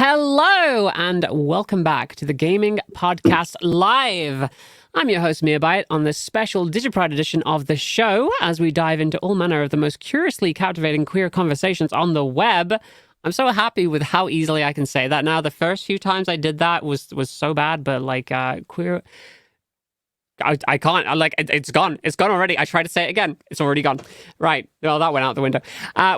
Hello and welcome back to the Gayming Podcast Live. I'm your host, Miabyte, on this special DigiPride edition of the show as we dive into all manner of the most curiously captivating queer conversations on the web. I'm so happy with how easily I can say that now. The first few times I did that was so bad, but queer... I can't. It's gone. It's gone already. I tried to say it again. It's already gone. Right. Well, that went out the window.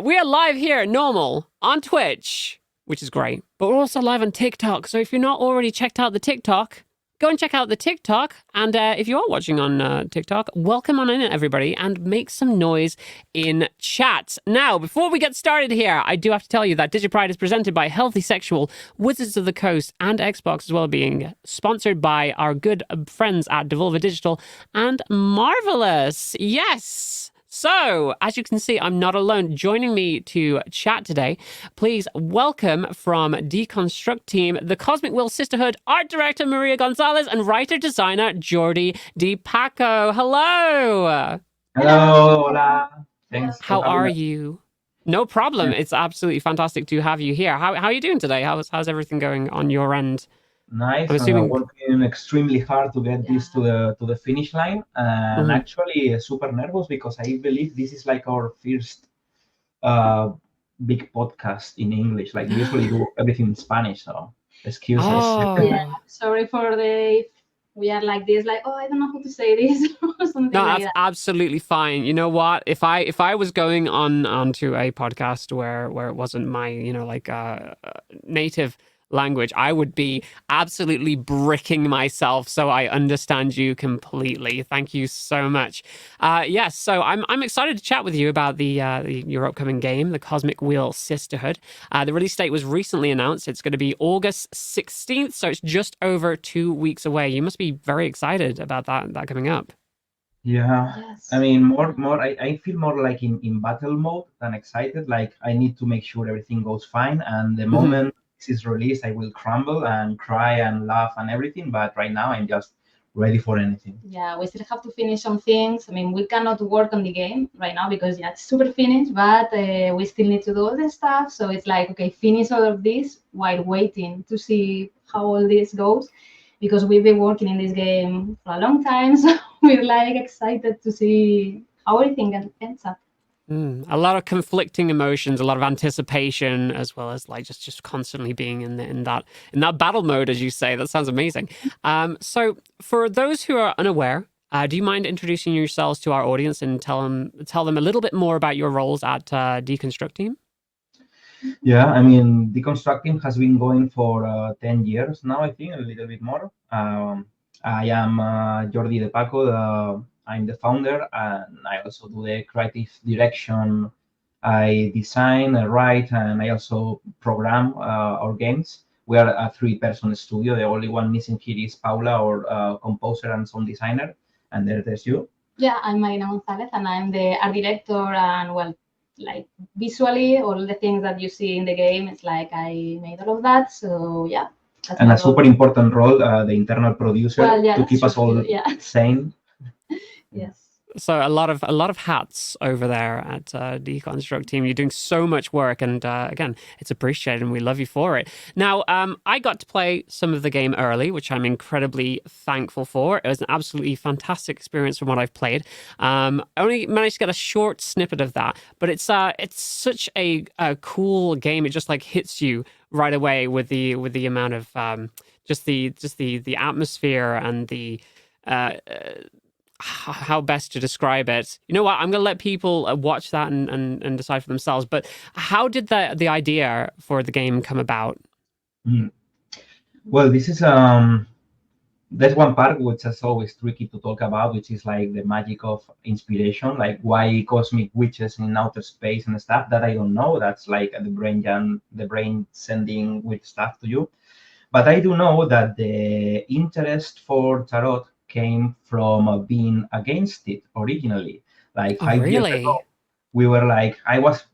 We are live here, normal, on Twitch, which is great. But we're also live on TikTok. So if you're not already checked out the TikTok, go and check out the TikTok. And if you are watching on TikTok, welcome on in, everybody, and make some noise in chat. Now, before we get started here, I do have to tell you that DigiPride is presented by Healthy Sexual, Wizards of the Coast, and Xbox as well, being sponsored by our good friends at Devolver Digital and Marvelous. Yes! So, as you can see, I'm not alone. Joining me to chat today, please welcome from Deconstruct Team, the Cosmic Will Sisterhood, art director Maria Gonzalez, and writer-designer Jordi Di Paco. Hello! Hello, hola. Thanks. How are you? No problem. It's absolutely fantastic to have you here. How are you doing today? How's everything going on your end? Nice. I'm assuming... working extremely hard to get this to the finish line, and actually super nervous because I believe this is like our first big podcast in English. Like we usually do everything in Spanish, so excuse us. Yeah, sorry for we are like this, like, I don't know how to say this or something. No, like that's that. absolutely fine. You know what? If I was going onto a podcast where it wasn't my native language, I would be absolutely bricking myself. So I understand you completely. Thank you so much. Yes, so I'm excited to chat with you about your upcoming game, the Cosmic Wheel Sisterhood. The release date was recently announced. It's going to be August 16th, so it's just over 2 weeks away. You must be very excited about that coming up. Yeah, Yes. I mean, I feel more like in battle mode than excited. Like I need to make sure everything goes fine, and the moment this is released, I will crumble and cry and laugh and everything. But right now, I'm just ready for anything. Yeah, we still have to finish some things. I mean, we cannot work on the game right now because it's super finished, but we still need to do all the stuff. So it's like, okay, finish all of this while waiting to see how all this goes, because we've been working in this game for a long time. So we're like excited to see how everything ends up. A lot of conflicting emotions, a lot of anticipation, as well as like just constantly being in that battle mode, as you say. That sounds amazing. So for those who are unaware, do you mind introducing yourselves to our audience and tell them a little bit more about your roles at Deconstruct Team? Yeah, I mean, Deconstructing has been going for 10 years now, I think, a little bit more. I am Jordi De Paco. I'm the founder, and I also do the creative direction. I design, I write, and I also program our games. We are a 3-person studio. The only one missing here is Paula, our composer and sound designer. And there's you. Yeah, I'm Marina Gonzalez, and I'm the art director, and well, like visually, all the things that you see in the game, it's like I made all of that. So yeah. And a super important role, the internal producer, to keep us all sane. Yes. So a lot of hats over there at Deconstruct Team. You're doing so much work, and again, it's appreciated, and we love you for it. Now, I got to play some of the game early, which I'm incredibly thankful for. It was an absolutely fantastic experience from what I've played. I only managed to get a short snippet of that, but it's such a cool game. It just like hits you right away with the amount of just the atmosphere and the how best to describe it. You know what? I'm going to let people watch that and decide for themselves. But how did the idea for the game come about? Well, this is there's one part which is always tricky to talk about, which is like the magic of inspiration, like why cosmic witches in outer space and stuff that I don't know. That's like the brain sending weird stuff to you. But I do know that the interest for tarot came from being against it originally. Like 5 years ago, we were like, I was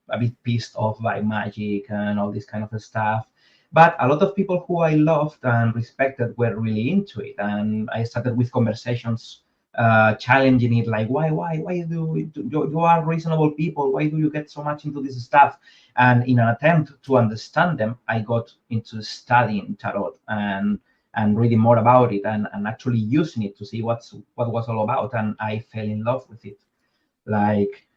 a bit pissed off by magic and all this kind of stuff. But a lot of people who I loved and respected were really into it. And I started with conversations challenging it, like why you are reasonable people, why do you get so much into this stuff? And in an attempt to understand them, I got into studying tarot and reading more about it, and actually using it to see what was all about, and I fell in love with it. Like,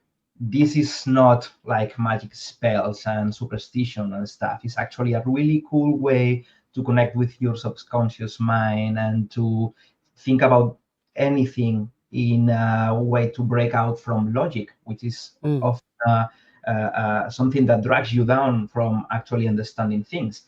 this is not like magic spells and superstition and stuff. It's actually a really cool way to connect with your subconscious mind and to think about anything in a way to break out from logic, which is often something that drags you down from actually understanding things.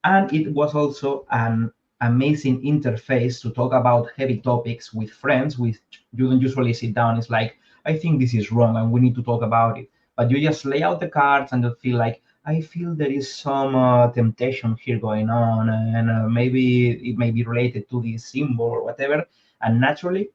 And it was also an amazing interface to talk about heavy topics with friends, with you don't usually sit down. It's like, I think this is wrong and we need to talk about it. But you just lay out the cards and you feel like, I feel there is some temptation here going on, and maybe it may be related to this symbol or whatever. And naturally,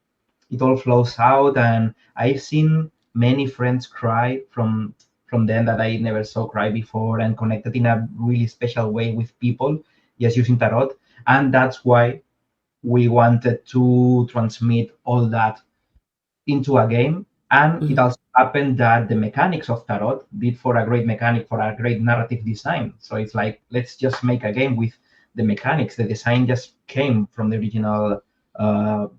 it all flows out. And I've seen many friends cry from them that I never saw cry before, and connected in a really special way with people just using tarot. And that's why we wanted to transmit all that into a game. And it also happened that the mechanics of tarot did for a great mechanic, for a great narrative design. So it's like, let's just make a game with the mechanics. The design just came from the original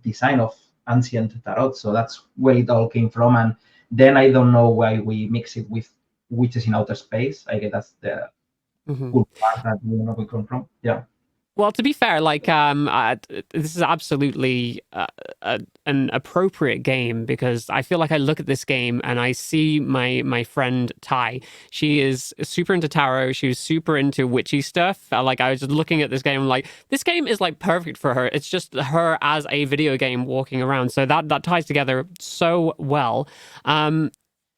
design of ancient tarot. So that's where it all came from. And then I don't know why we mix it with witches in outer space. I guess that's the cool part that we come from. Yeah. Well, to be fair, like this is absolutely an appropriate game, because I feel like I look at this game and I see my friend Ty. She is super into tarot. She was super into witchy stuff. Like, I was just looking at this game, like, this game is like perfect for her. It's just her as a video game walking around. So that ties together so well.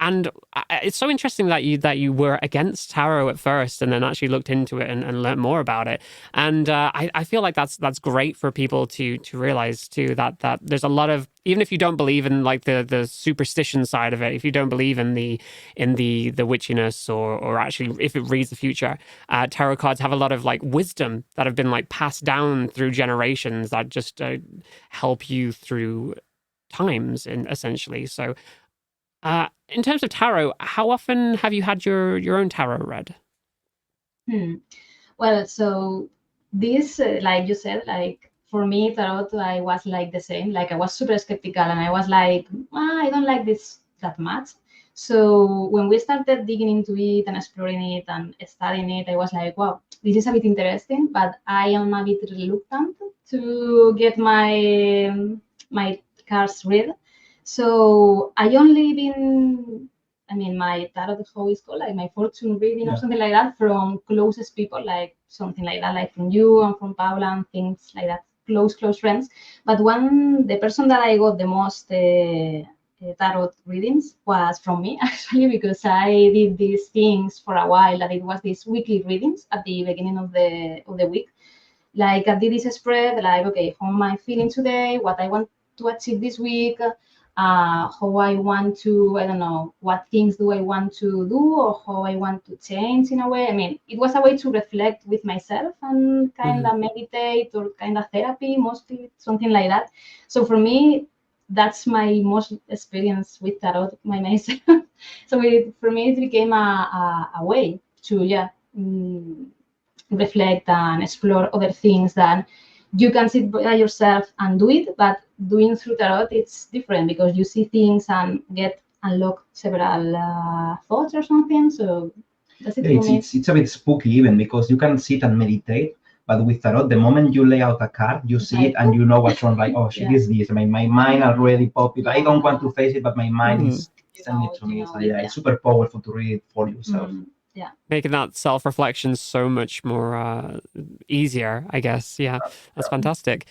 And it's so interesting that you were against tarot at first, and then actually looked into it and learned more about it. And I feel like that's great for people to realize too, that there's a lot of, even if you don't believe in like the superstition side of it, if you don't believe in the witchiness, or actually if it reads the future, tarot cards have a lot of like wisdom that have been like passed down through generations that just help you through times, and essentially. So in terms of tarot, how often have you had your own tarot read? Well, so this, like you said, like for me, tarot, I was like the same. Like, I was super skeptical, and I was like, I don't like this that much. So when we started digging into it and exploring it and studying it, I was like, wow, this is a bit interesting, but I am a bit reluctant to get my cards read. So I only been, my tarot, how it's called, like my fortune reading or something like that, from closest people, like something like that, like from you and from Paula and things like that, close friends. But the person that I got the most tarot readings was from me, actually, because I did these things for a while, that it was these weekly readings at the beginning of the week. Like, I did this spread, like, okay, how am I feeling today, what I want to achieve this week, how I want to, I don't know, what things do I want to do, or how I want to change in a way. It was a way to reflect with myself and kind of meditate, or kind of therapy, mostly something like that. So for me, that's my most experience with tarot by myself. So for me, it became a way to, reflect and explore other things that you can sit by yourself and do it, but doing through tarot, it's different, because you see things and get unlocked several thoughts or something. So that's it for me. It's a bit spooky even, because you can sit and meditate, but with tarot, the moment you lay out a card, you see it and you know what's wrong. Like, oh, she is this. My mind already popped it. I don't want to face it, but my mind is sending it to me. So it's super powerful to read it for yourself. Making that self-reflection so much more easier, I guess. Yeah, that's fantastic.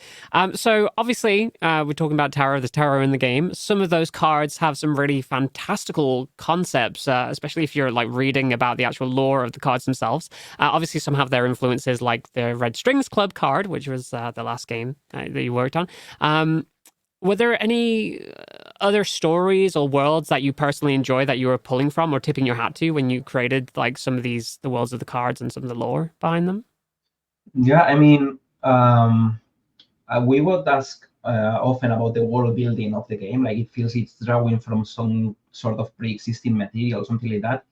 So obviously, we're talking about tarot. There's tarot in the game. Some of those cards have some really fantastical concepts, especially if you're like reading about the actual lore of the cards themselves. Obviously, some have their influences, like the Red Strings Club card, which was the last game that you worked on. Were there any other stories or worlds that you personally enjoy that you were pulling from or tipping your hat to when you created like some of the worlds of the cards and some of the lore behind them? Yeah, we would ask often about the world building of the game. Like it feels it's drawing from some sort of pre-existing material, something like that.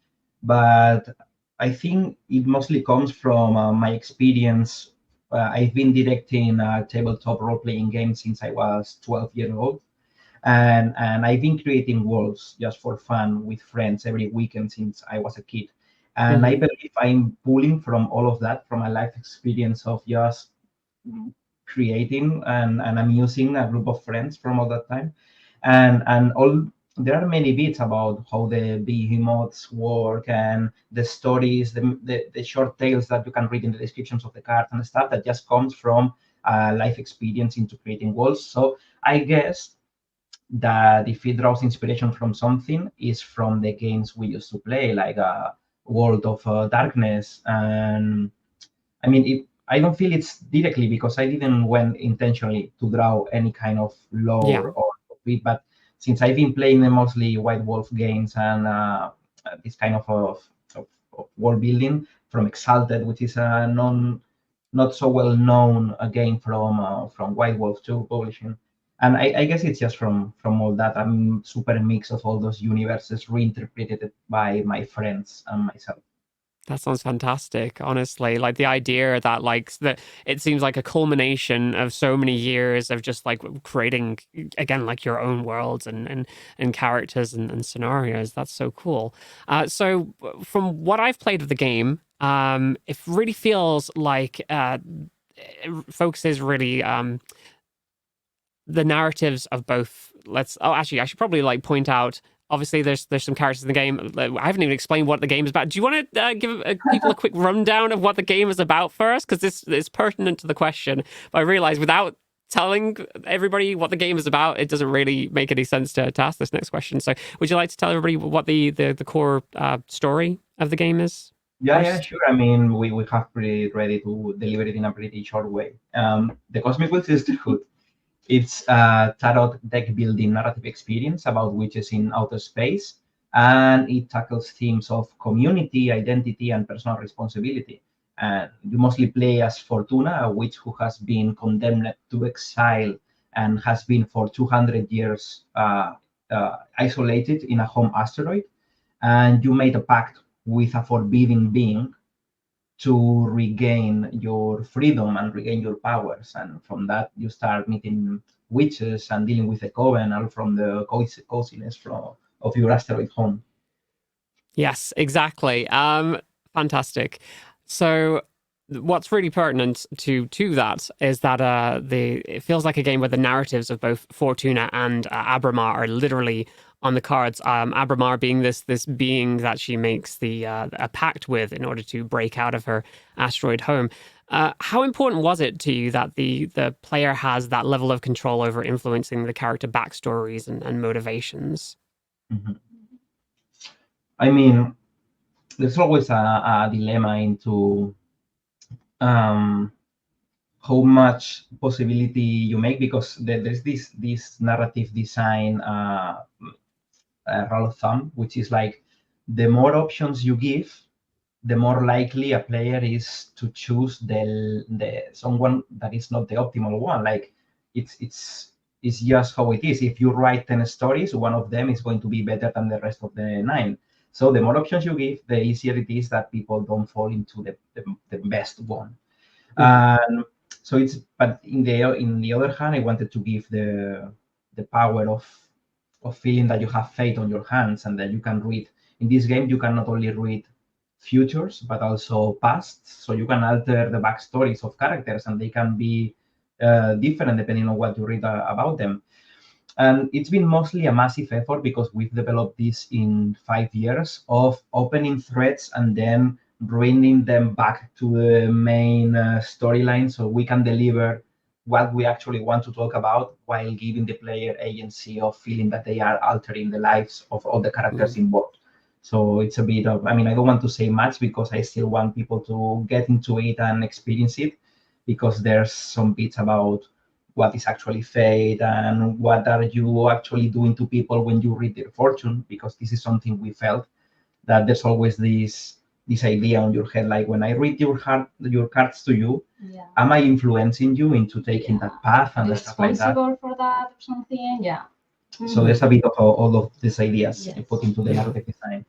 But I think it mostly comes from my experience. I've been directing tabletop role-playing games since I was 12 years old, and I've been creating worlds just for fun with friends every weekend since I was a kid. And I believe I'm pulling from all of that, from my life experience of just creating and amusing a group of friends from all that time. And all there are many bits about how the behemoths work and the stories, the short tales that you can read in the descriptions of the cards and stuff that just comes from life experience into creating worlds. So I guess that if it draws inspiration from something, is from the games we used to play, like World of Darkness. And I mean, I don't feel it's directly because I didn't went intentionally to draw any kind of Yeah. lore or bit, but since I've been playing the mostly White Wolf games and this kind of world building from Exalted, which is a not so well known game from White Wolf 2 publishing. And I guess it's just from all that. I'm super mix of all those universes reinterpreted by my friends and myself. That sounds fantastic, honestly. Like the idea that it seems like a culmination of so many years of just like creating again like your own worlds and characters and scenarios. That's so cool. So from what I've played of the game, it really feels like it focuses really the narratives of both. Actually, I should probably like point out. Obviously, there's some characters in the game. I haven't even explained what the game is about. Do you want to give people a quick rundown of what the game is about first? Because this is pertinent to the question. But I realize without telling everybody what the game is about, it doesn't really make any sense to ask this next question. So would you like to tell everybody what the core story of the game is? Yeah, sure. I mean, we have pretty ready to deliver it in a pretty short way. The Cosmic Will Sisterhood. It's a tarot deck building narrative experience about witches in outer space, and it tackles themes of community, identity, and personal responsibility. And you mostly play as Fortuna, a witch who has been condemned to exile and has been for 200 years isolated in a home asteroid. And you made a pact with a forbidden being to regain your freedom and regain your powers. And from that, you start meeting witches and dealing with the coven, all from the coziness of your asteroid home. Yes, exactly. Fantastic. So what's really pertinent to that is that it feels like a game where the narratives of both Fortuna and Abramar are literally on the cards. Abramar being this being that she makes a pact with in order to break out of her asteroid home. How important was it to you that the player has that level of control over influencing the character backstories and motivations? Mm-hmm. I mean, there's always a dilemma into how much possibility you make, because there's this narrative design rule of thumb, which is like the more options you give, the more likely a player is to choose the someone that is not the optimal one. Like it's just how it is. If you write 10 stories, one of them is going to be better than the rest of the 9. So the more options you give, the easier it is that people don't fall into the best one. And so but in the other hand, I wanted to give the power of feeling that you have fate on your hands and that you can read. In this game, you can not only read futures but also pasts, so you can alter the backstories of characters and they can be different depending on what you read about them. And it's been mostly a massive effort because we've developed this in 5 years of opening threads and then bringing them back to the main storyline, so we can deliver what we actually want to talk about while giving the player agency of feeling that they are altering the lives of all the characters involved. So it's a bit of, I mean, I don't want to say much because I still want people to get into it and experience it, because there's some bits about what is actually fate and what are you actually doing to people when you read their fortune, because this is something we felt, that there's always this this idea on your head. Like when I read your cards to you, Yeah. am I influencing you into taking that path and You're stuff like that? responsible for that or something. Yeah. So there's a bit of all of these ideas Yes. put into the Yeah. narrative design.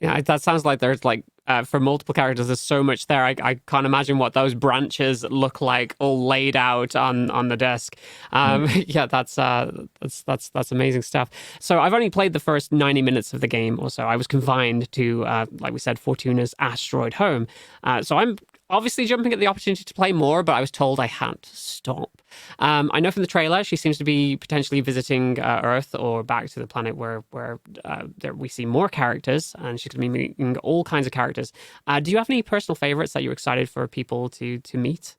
Yeah, that sounds like there's like for multiple characters, there's so much there. I can't imagine what those branches look like all laid out on the desk. Yeah, that's amazing stuff. So I've only played the first 90 minutes of the game or so. I was confined to, like we said, Fortuna's asteroid home. So I'm obviously jumping at the opportunity to play more, but I was told I had to stop. I know from the trailer she seems to be potentially visiting Earth or back to the planet where there we see more characters, and she's going to be meeting all kinds of characters. Do you have any personal favorites that you're excited for people to meet?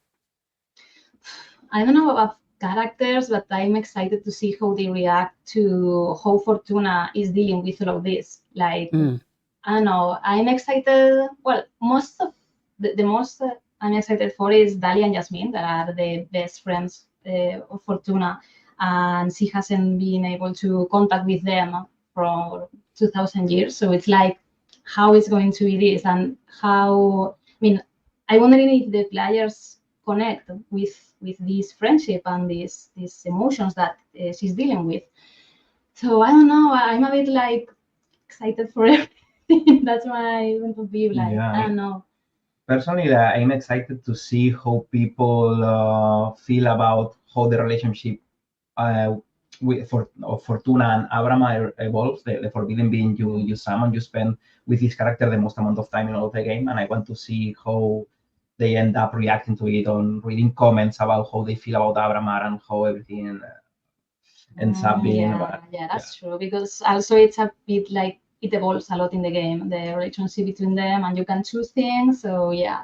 I don't know about characters, but I'm excited to see how they react to how Fortuna is dealing with all of this. Like, I don't know, I'm excited. Well, most of the most I'm excited for is Dali and Jasmine, that are the best friends of Fortuna, and she hasn't been able to contact with them for 2,000 years. So it's like, how is going to be this, and how? I mean, I'm wondering if the players connect with this friendship and these emotions that she's dealing with. So I don't know. I'm a bit like excited for everything. That's why I want to be like, Yeah. I don't know. Personally, I'm excited to see how people feel about how the relationship of Fortuna and Abrama evolves. The Forbidden Being you summon, you spend with this character the most amount of time in all of the game, and I want to see how they end up reacting to it, on reading comments about how they feel about Abrama and how everything ends up being. Yeah, that's true, because also it's a bit like it evolves a lot in the game, the relationship between them, and you can choose things. So yeah.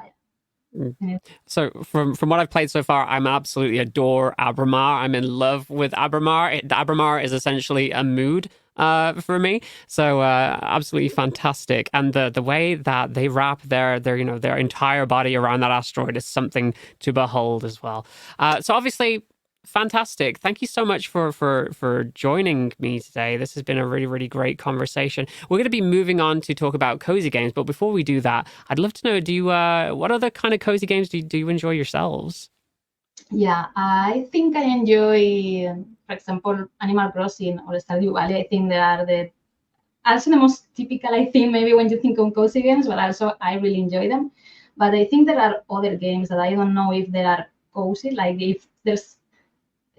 So from what I've played so far, I'm absolutely adore Abramar. I'm in love with Abramar. Abramar is essentially a mood for me. So absolutely fantastic. And the way that they wrap their entire body around that asteroid is something to behold as well. So obviously, fantastic. Thank you so much for joining me today. This has been a really, really great conversation. We're going to be moving on to talk about cozy games, but before we do that, I'd love to know, do you what other kind of cozy games do you enjoy yourselves? Yeah, I think I enjoy, for example, Animal Crossing or Stardew Valley. I think they are also the most typical, I think, maybe when you think of cozy games, but also I really enjoy them. But I think there are other games that I don't know if they are cozy, like if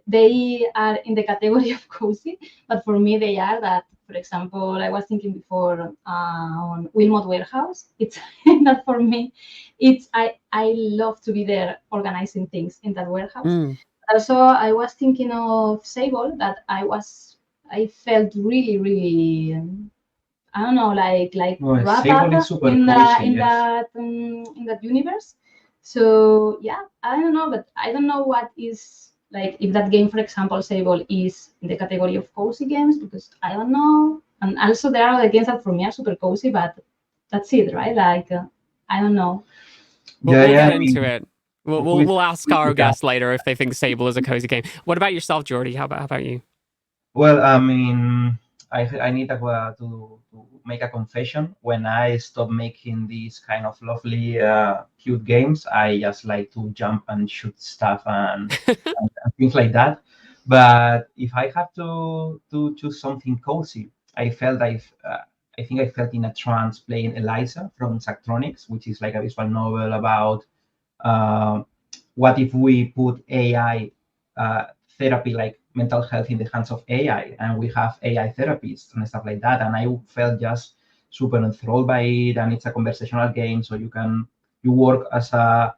they are in the category of cozy, but for me they are that. For example, I was thinking before on Wilmot Warehouse. It's that for me, I love to be there organizing things in that warehouse. Also, I was thinking of Sable, that I felt really, really, I don't know, like wrapped Sable up is super in cozy, in yes. that universe. So yeah, I don't know, but I don't know what is, like, if that game, for example, Sable, is in the category of cozy games, because I don't know. And also there are other games that for me are super cozy, but that's it, right? Like, I don't know. We'll get into it. We'll ask our guests later if they think Sable is a cozy game. What about yourself, Jordi? How about you? Well, I mean, I need to make a confession. When I stopped making these kind of lovely, cute games, I just like to jump and shoot stuff and things like that. But if I have to choose something cozy, I think I felt in a trance playing Eliza from Zachtronics, which is like a visual novel about uh, what if we put AI therapy, like mental health, in the hands of AI, and we have AI therapists and stuff like that. And I felt just super enthralled by it. And it's a conversational game, so you work as a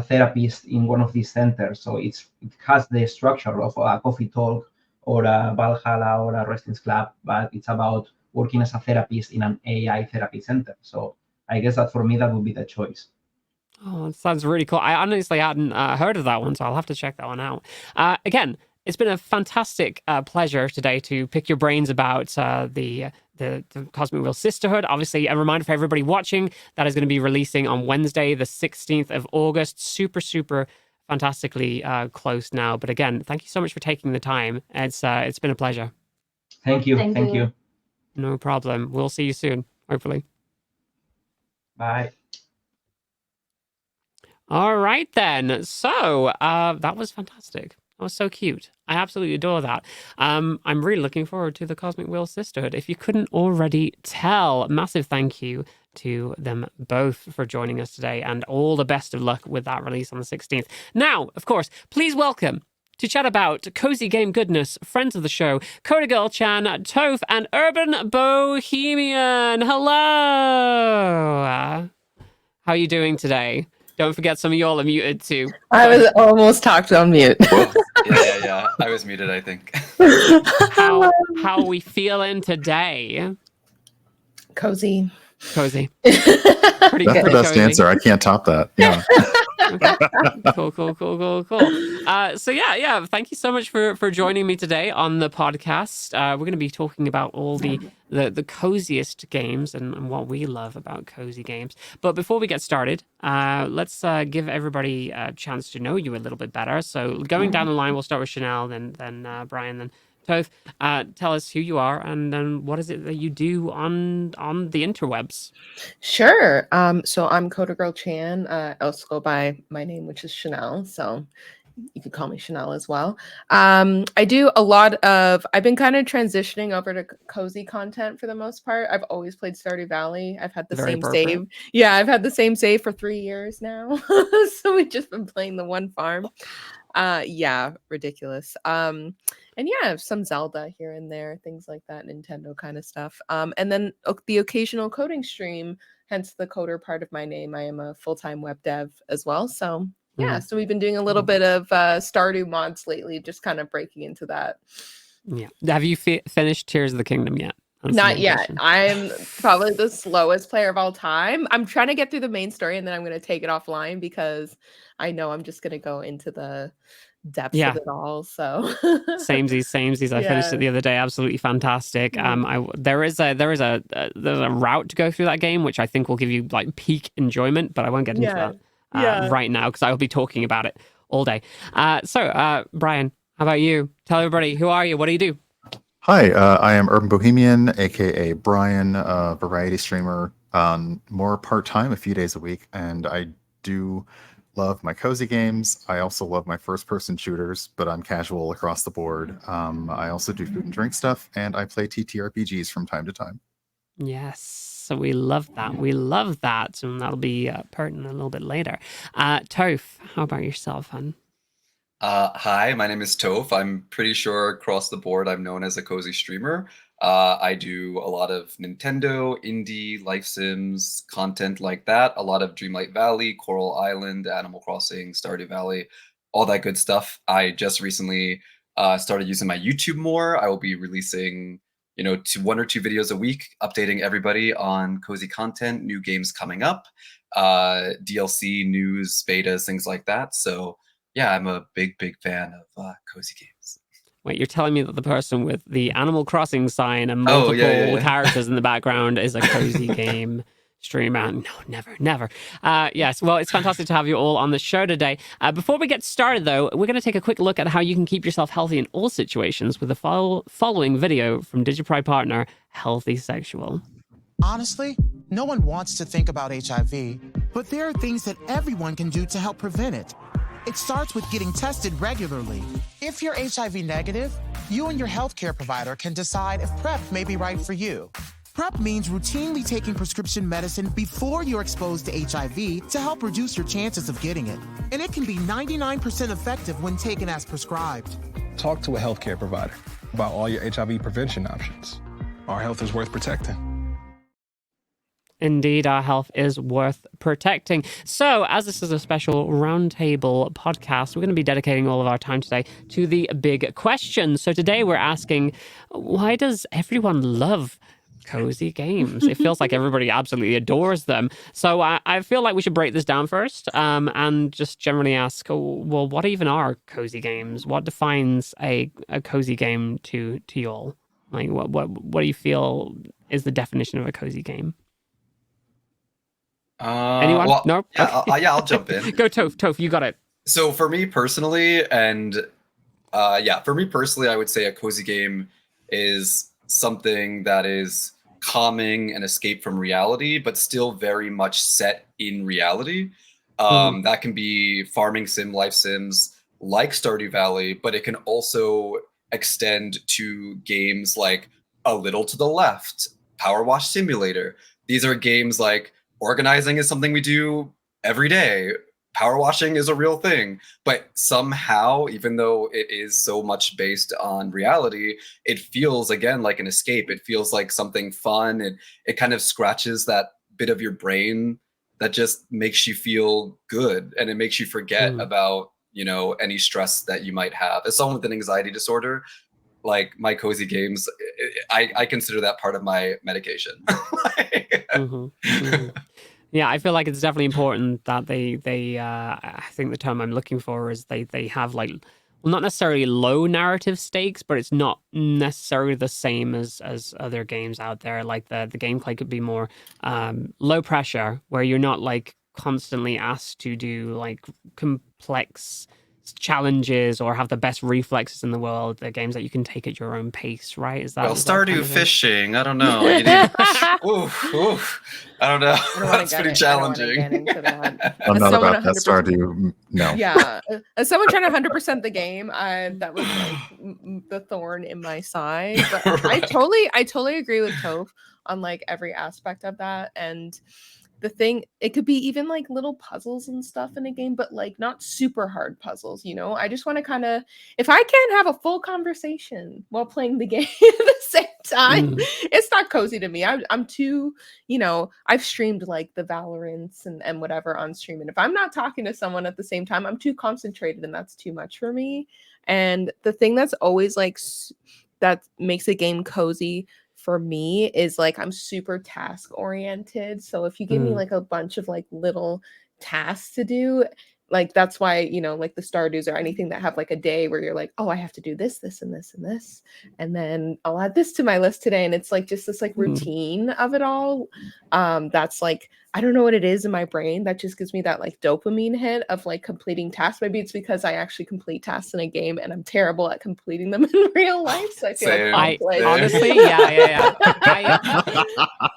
therapist in one of these centers. So it has the structure of a coffee talk or a Valhalla or a Wrestling's Club, but it's about working as a therapist in an AI therapy center. So I guess that for me, that would be the choice. Oh, it sounds really cool. I honestly hadn't heard of that one, so I'll have to check that one out. Again, it's been a fantastic pleasure today to pick your brains about the Cosmic Wheel Sisterhood. Obviously, a reminder for everybody watching that is going to be releasing on Wednesday, the 16th of August. Super, super fantastically close now. But again, thank you so much for taking the time. It's been a pleasure. Thank you. Thank you. No problem. We'll see you soon, hopefully. Bye. All right, then. So that was fantastic. That was so cute. I absolutely adore that. I'm really looking forward to the Cosmic Wheel Sisterhood. If you couldn't already tell, massive thank you to them both for joining us today, and all the best of luck with that release on the 16th. Now, of course, please welcome to chat about cozy game goodness, friends of the show, CoderGirlChan, Toph, and UrbanBohemian. Hello! How are you doing today? Don't forget, some of y'all are muted too. I was almost talked on mute. Yeah. I was muted, I think. How are we feeling today? Cozy. Pretty That's good. the best Cozy. answer. I can't top that. Yeah. Okay. Cool. So yeah. Thank you so much for joining me today on the podcast. We're going to be talking about all the coziest games and what we love about cozy games. But before we get started, let's give everybody a chance to know you a little bit better. So going down the line, we'll start with Chanel, then Brian, then Toph. Tell us who you are and then what is it that you do on the interwebs. Sure. So I'm CoderGirlChan. I also go by my name, which is Chanel. So you could call me Chanel as well. I do a lot of, I've been kind of transitioning over to cozy content for the most part. I've always played Stardew Valley. I've had the Very same appropriate. save. Yeah, I've had the same save for 3 years now. So we've just been playing the one farm. Yeah, ridiculous. And yeah, some Zelda here and there, things like that, Nintendo kind of stuff. And then the occasional coding stream, hence the coder part of my name. I am a full-time web dev as well. So yeah, so we've been doing a little bit of Stardew mods lately, just kind of breaking into that. Yeah. Have you finished Tears of the Kingdom yet? That's Not the yet. question. I'm probably the slowest player of all time. I'm trying to get through the main story and then I'm going to take it offline because I know I'm just going to go into the depths of it all. So Samesies. I finished it the other day. Absolutely fantastic. There is a route to go through that game, which I think will give you like peak enjoyment, but I won't get into that right now because I will be talking about it all day. So Brian, how about you? Tell everybody, who are you? What do you do? Hi, I am Urban Bohemian, aka Brian, variety streamer, more part-time, a few days a week, and I do love my cozy games. I also love my first-person shooters, but I'm casual across the board. I also do food and drink stuff, and I play TTRPGs from time to time. Yes, so we love that. And that'll be pertinent a little bit later. Toph, how about yourself, hon? Hi, my name is Toph. I'm pretty sure across the board I'm known as a cozy streamer. I do a lot of Nintendo, indie, life sims, content like that. A lot of Dreamlight Valley, Coral Island, Animal Crossing, Stardew Valley, all that good stuff. I just recently started using my YouTube more. I will be releasing, 1 or 2 videos a week, updating everybody on cozy content, new games coming up, DLC, news, betas, things like that. So yeah, I'm a big fan of cozy games. Wait, you're telling me that the person with the Animal Crossing sign and multiple characters in the background is a cozy game streamer? No, never. Yes, well, it's fantastic to have you all on the show today. Before we get started, though, we're going to take a quick look at how you can keep yourself healthy in all situations with the following video from DigiPride partner, Healthy Sexual. Honestly, no one wants to think about HIV, but there are things that everyone can do to help prevent it. It starts with getting tested regularly. If you're HIV negative, you and your healthcare provider can decide if PrEP may be right for you. PrEP means routinely taking prescription medicine before you're exposed to HIV to help reduce your chances of getting it. And it can be 99% effective when taken as prescribed. Talk to a healthcare provider about all your HIV prevention options. Our health is worth protecting. Indeed, our health is worth protecting. So, as this is a special roundtable podcast, we're going to be dedicating all of our time today to the big question. So today we're asking, why does everyone love cozy games? It feels like everybody absolutely adores them. So I feel like we should break this down first and just generally ask, well, what even are cozy games? What defines a cozy game to y'all? Like, what do you feel is the definition of a cozy game? Anyone? Well, No? Yeah, Okay. I'll jump in. Go, Toph, you got it. So for me personally, I would say a cozy game is something that is calming and escape from reality, but still very much set in reality. That can be farming sim, life sims like Stardew Valley, but it can also extend to games like A Little to the Left, Power Wash Simulator. These are games like organizing is something we do every day. Power washing is a real thing, but somehow, even though it is so much based on reality, it feels again like an escape. It feels like something fun, and it kind of scratches that bit of your brain that just makes you feel good, and it makes you forget about, you know, any stress that you might have. As someone with an anxiety disorder, like my cozy games, I consider that part of my medication. Yeah, I feel like it's definitely important that they I think the term I'm looking for is they have like, well, not necessarily low narrative stakes, but it's not necessarily the same as other games out there. Like the gameplay could be more low pressure, where you're not like constantly asked to do like complex challenges or have the best reflexes in the world. They're games that you can take at your own pace, right? Is that well, is that Stardew kind of it? Fishing, I don't know. You need, I don't know. That's pretty challenging. I don't want to get into that. I'm As not someone about that 100% Stardew. No. Yeah, as someone trying to 100% the game, that was like the thorn in my side. But I totally agree with Toph on like every aspect of that. And the thing, it could be even like little puzzles and stuff in a game, but like not super hard puzzles, you know? I just want to kind of, if I can't have a full conversation while playing the game at the same time, it's not cozy to me. I'm too, you know, I've streamed like the Valorants and whatever on stream. And if I'm not talking to someone at the same time, I'm too concentrated and that's too much for me. And the thing that's always like, that makes a game cozy for me is like I'm super task oriented. So if you give me like a bunch of like little tasks to do, like that's why, you know, like the Stardews or anything that have like a day where you're like, oh, I have to do this, this, and this, and this, and then I'll add this to my list today. And it's like just this like routine of it all. That's like, I don't know what it is in my brain that just gives me that like dopamine hit of like completing tasks. Maybe it's because I actually complete tasks in a game and I'm terrible at completing them in real life. So I feel like honestly, yeah.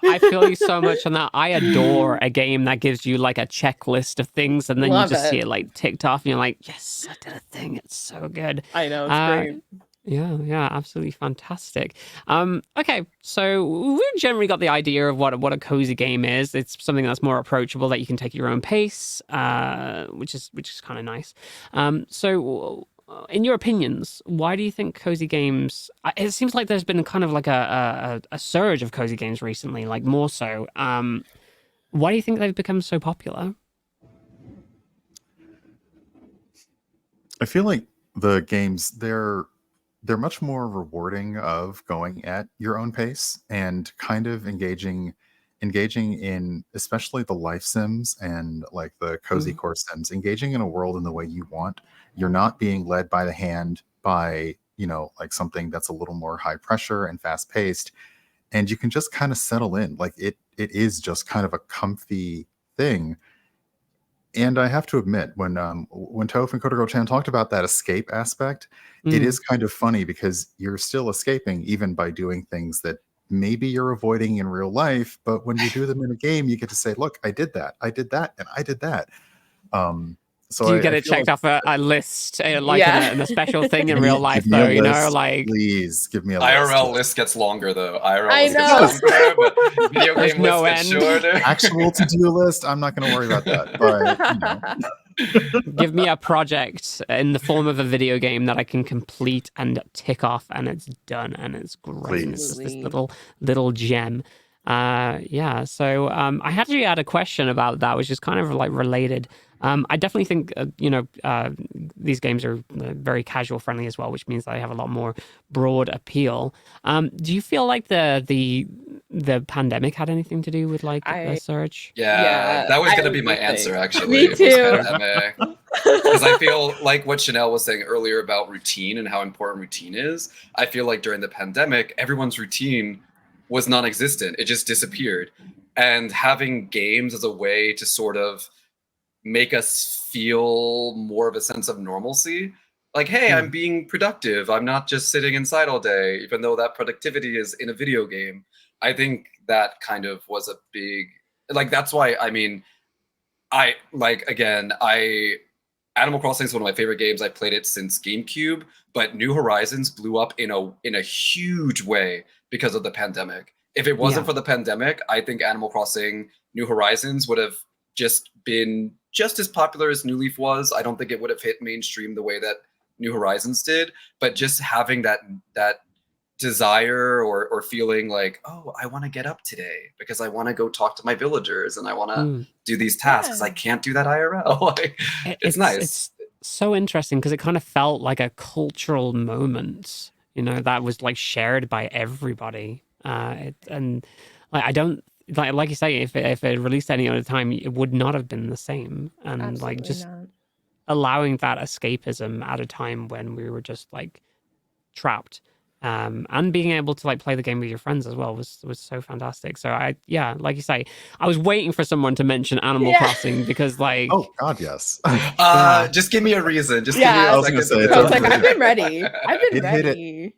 I feel you so much on that. I adore a game that gives you like a checklist of things and then you just see it like ticked off and you're like, yes, I did a thing. It's so good. I know, it's great. Yeah, absolutely fantastic. Okay, so we've generally got the idea of what a cozy game is. It's something that's more approachable, that you can take at your own pace, which is kind of nice. So, in your opinions, why do you think cozy games? It seems like there's been kind of like a surge of cozy games recently, like more so. Why do you think they've become so popular? I feel like the games, they're much more rewarding of going at your own pace and kind of engaging in especially the life sims and like the cozy core sims, engaging in a world in the way you want. You're not being led by the hand by, you know, like something that's a little more high pressure and fast paced, and you can just kind of settle in. Like it is just kind of a comfy thing. And I have to admit, when Toph and CoderGirlChan talked about that escape aspect, it is kind of funny because you're still escaping even by doing things that maybe you're avoiding in real life. But when you do them in a game, you get to say, look, I did that, and I did that. So do you get it checked off a list, like in a special thing in real life, though? You know, like please give me a IRL list gets longer though. I IRL know. list gets longer, but video There's game no list gets end. shorter. Actual to-do list, I'm not going to worry about that. But you know. Give me a project in the form of a video game that I can complete and tick off, and it's done, and it's great. And it's just this little gem. Yeah. So I actually had a question about that, which is kind of like related. I definitely think these games are very casual friendly as well, which means they have a lot more broad appeal. Do you feel like the pandemic had anything to do with like a surge? Yeah, that was going to be my answer actually. Me too. Because I feel like what Chanel was saying earlier about routine and how important routine is. I feel like during the pandemic, everyone's routine was non-existent. It just disappeared. And having games as a way to sort of make us feel more of a sense of normalcy. Like, hey, I'm being productive. I'm not just sitting inside all day, even though that productivity is in a video game. I think that kind of was a big, like, that's why, I mean, Animal Crossing is one of my favorite games. I played it since GameCube, but New Horizons blew up in a huge way because of the pandemic. If it wasn't for the pandemic, I think Animal Crossing New Horizons would have just been just as popular as New Leaf was. I don't think it would have hit mainstream the way that New Horizons did, but just having that desire or feeling like, oh, I want to get up today because I want to go talk to my villagers and I want to do these tasks. I can't do that IRL. Like, it's nice. It's so interesting because it kind of felt like a cultural moment, that was like shared by everybody. And like, I don't like you say, if it released any other time, it would not have been the same. And Absolutely like just not. allowing that escapism at a time when we were just like trapped. And being able to like play the game with your friends as well was so fantastic. So like you say, I was waiting for someone to mention Animal Crossing because like, oh God, yes. Just give me a reason. Just Yeah. give me a second. say, I was like, I've been ready.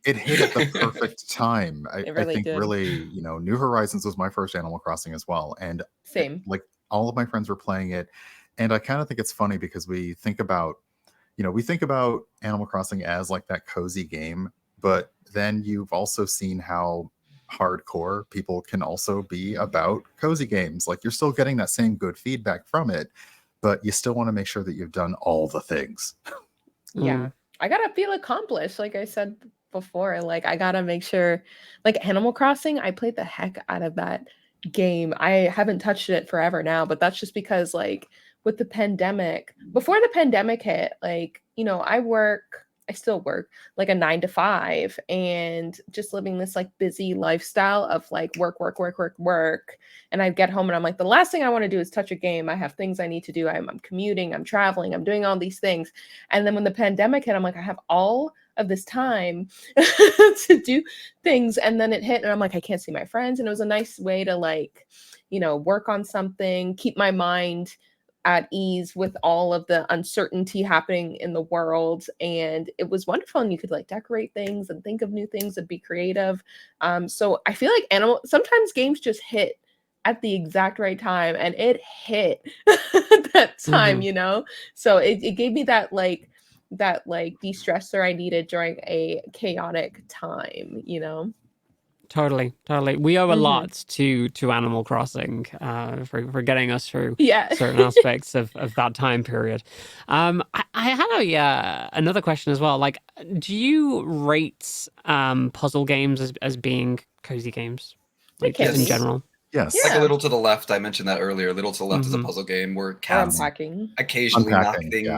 It hit at the perfect time. I think did. really, New Horizons was my first Animal Crossing as well, and Same. like all of my friends were playing it, and I kind of think it's funny because we think about Animal Crossing as like that cozy game, but then you've also seen how hardcore people can also be about cozy games. Like, you're still getting that same good feedback from it, but you still want to make sure that you've done all the things. Yeah. I gotta feel accomplished, like I said before. Like, I gotta make sure, like Animal Crossing, I played the heck out of that game. I haven't touched it forever now, but that's just because like with the pandemic, before the pandemic hit, like, I still work like a 9 to 5 and just living this like busy lifestyle of like work. And I get home and I'm like, the last thing I want to do is touch a game. I have things I need to do. I'm commuting, I'm traveling, I'm doing all these things. And then when the pandemic hit, I'm like, I have all of this time to do things. And then it hit and I'm like, I can't see my friends. And it was a nice way to like, work on something, keep my mind at ease with all of the uncertainty happening in the world. And it was wonderful. And you could like decorate things and think of new things and be creative. So I feel like sometimes games just hit at the exact right time, and it hit that time, So it gave me that de-stressor I needed during a chaotic time, Totally. We owe a lot to Animal Crossing for getting us through certain aspects of that time period. I had another question as well. Like, do you rate puzzle games as being cozy games, like just in general? Yes. Like A Little to the Left. I mentioned that earlier. A Little to the Left is a puzzle game where cats occasionally knock things. I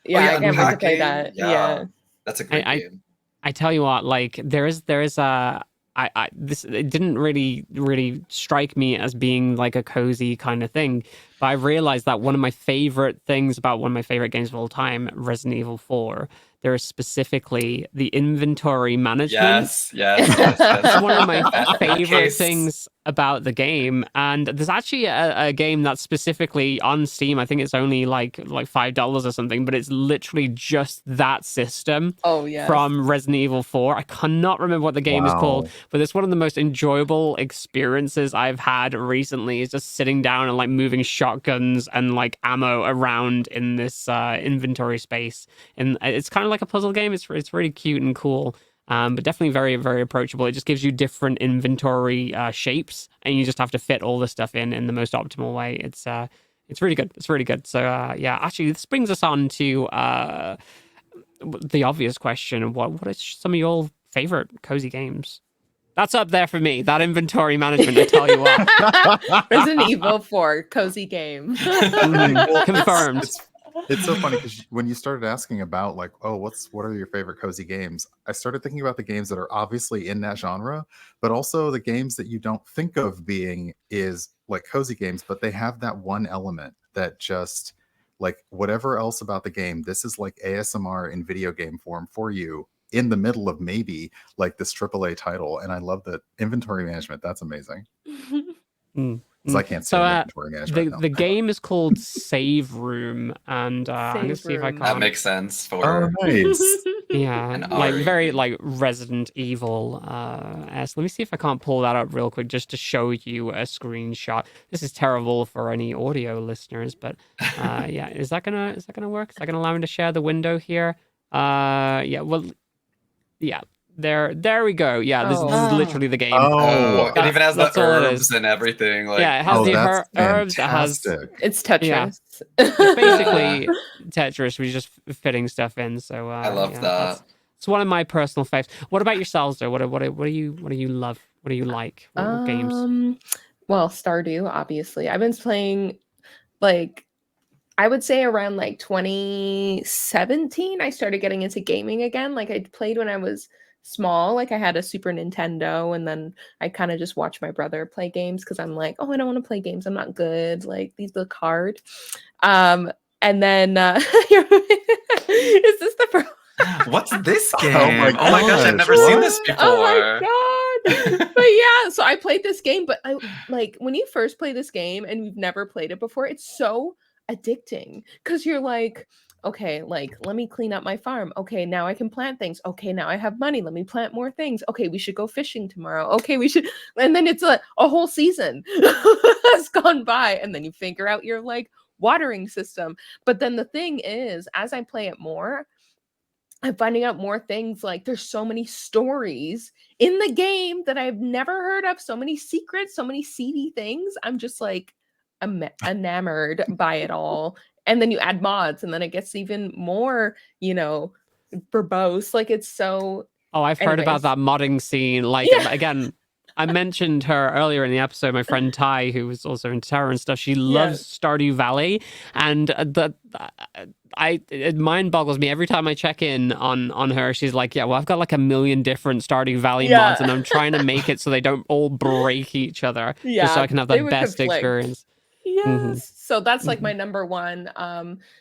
can't wait to play that. Yeah. That's a great game. I tell you what, like there is a. It didn't really strike me as being like a cozy kind of thing, but I realized that one of my favorite things about one of my favorite games of all time, Resident Evil 4, there is specifically the inventory management. Yes. That's one of my favorite things about the game. And there's actually a game that's specifically on Steam. I think it's only like $5 or something, but it's literally just that system from Resident Evil 4. I cannot remember what the game is called, but it's one of the most enjoyable experiences I've had recently, is just sitting down and like moving shotguns and like ammo around in this inventory space. And it's kind of like a puzzle game. It's really cute and cool. But definitely very, very approachable. It just gives you different inventory shapes, and you just have to fit all the stuff in the most optimal way. It's really good. It's really good. So actually, this brings us on to the obvious question: what is some of your favorite cozy games? That's up there for me. That inventory management, I tell you what. Resident Evil 4 cozy game. Confirmed. It's so funny because when you started asking about like, oh, what are your favorite cozy games? I started thinking about the games that are obviously in that genre, but also the games that you don't think of being is like cozy games, but they have that one element that just like whatever else about the game, this is like ASMR in video game form for you in the middle of maybe like this AAA title. And I love the inventory management. That's amazing. So I can't say inventory management. The game is called Save Room, and I'm gonna see if I can. That makes sense. For nice. Yeah, And like Ari. very like Resident Evil. Let me see if I can't pull that up real quick just to show you a screenshot. This is terrible for any audio listeners, but yeah, is that gonna work? Is that gonna allow me to share the window here? Yeah, well, yeah. There we go. Yeah, this is Oh. literally the game. Oh, it even has the That's all it is. herbs and everything. Like, Yeah, it has Oh, the that's herbs. It has fantastic. It's Tetris. it's basically Tetris. We're just fitting stuff in. So I love yeah, that. it's one of my personal faves. What about yourselves, though? What do you love? What do you like? What games? Well, Stardew, obviously. I've been playing like I would say around like 2017, I started getting into gaming again. Like I played when I was small. Like I had a Super Nintendo, and then I kind of just watched my brother play games because I'm like, oh, I don't want to play games. I'm not good. Like these look hard. And then is this the first? What's this game? Oh my gosh, I've never gosh, seen what? this before. Oh my god! But yeah, so I played this game, but I like when you first play this game and you've never played it before, it's so addicting because you're like, okay, like let me clean up my farm. Okay, now I can plant things. Okay, now I have money. Let me plant more things. Okay, we should go fishing tomorrow. Okay, we should, and then it's a whole season has gone by, and then you figure out your like watering system. But then the thing is, as I play it more, I'm finding out more things. Like there's so many stories in the game that I've never heard of, so many secrets, so many seedy things. I'm just like enamored by it all. And then you add mods, and then it gets even more, verbose. Like it's so. Oh, I've heard about Anyways. that modding scene. Like again, I mentioned her earlier in the episode. My friend Ty, who was also into terror and stuff, she loves Stardew Valley, and it mind boggles me every time I check in on her. She's like, yeah, well, I've got like a million different Stardew Valley mods, and I'm trying to make it so they don't all break each other, just so I can have the best experience. Yes. So that's like my number one.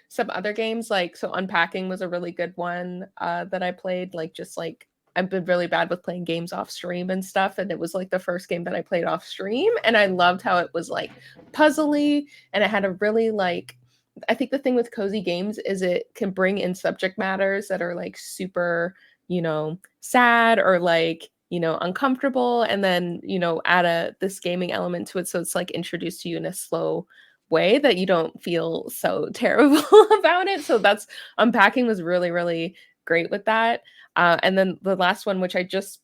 Some other games so Unpacking was a really good one that I played. Like just like I've been really bad with playing games off stream and stuff, and it was like the first game that I played off stream, and I loved how it was like puzzly, and it had a really like. I think the thing with cozy games is it can bring in subject matters that are like super, sad or like, uncomfortable, and then, add this gaming element to it. So it's like introduced to you in a slow way that you don't feel so terrible about it. So that's Unpacking was really, really great with that. And then the last one, which I just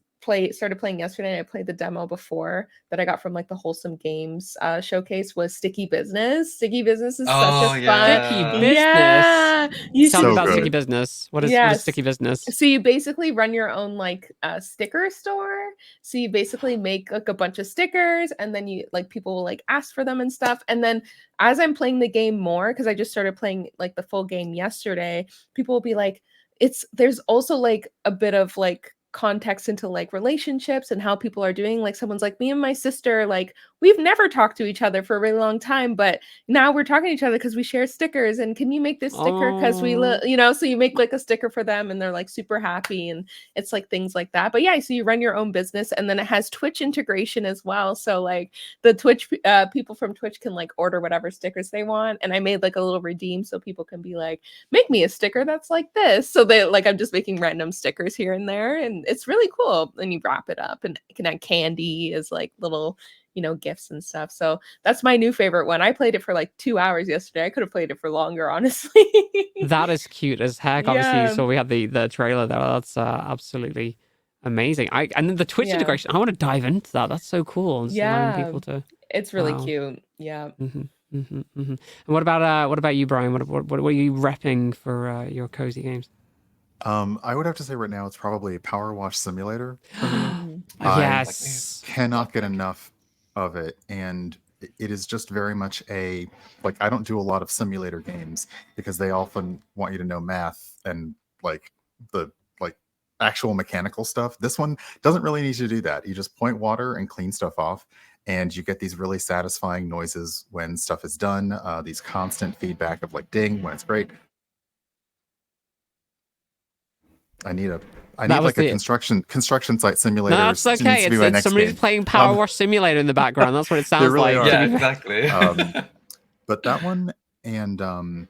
started playing yesterday, and I played the demo before that I got from like the Wholesome Games showcase, was Sticky Business. Sticky Business is such a fun. Sticky Business. Yeah. Tell me about good. Sticky Business. What is Sticky Business? So you basically run your own like sticker store. So you basically make like a bunch of stickers, and then you like people will like ask for them and stuff. And then as I'm playing the game more, because I just started playing like the full game yesterday, people will be like, there's also like a bit of like context into like relationships and how people are doing. Like someone's like, me and my sister, like we've never talked to each other for a really long time, but now we're talking to each other because we share stickers, and can you make this sticker because we so you make like a sticker for them, and they're like super happy, and it's like things like that. But yeah, so you run your own business, and then it has Twitch integration as well, so like the Twitch people from Twitch can like order whatever stickers they want, and I made like a little redeem so people can be like, make me a sticker that's like this, so they like I'm just making random stickers here and there, and it's really cool. And you wrap it up, and you can add candy as like little gifts and stuff. So that's my new favorite one. I played it for like 2 hours yesterday. I could have played it for longer, honestly. That is cute as heck. Obviously, so we had the trailer there. That's absolutely amazing. And then the Twitch integration. I want to dive into that. That's so cool. It's allowing people to. It's really cute. Yeah. And what about you, Brian? What are you repping for your cozy games? I would have to say right now it's probably Power Wash Simulator. Yes. I cannot get enough of it, and it is just very much I don't do a lot of simulator games because they often want you to know math and like the actual mechanical stuff. This one doesn't really need you to do that. You just point water and clean stuff off, and you get these really satisfying noises when stuff is done, these constant feedback of like ding when it's great. I need like a construction site simulator. No, that's okay. It's somebody's playing Power Wash Simulator in the background. That's what it sounds really like. Yeah, exactly. But that one, and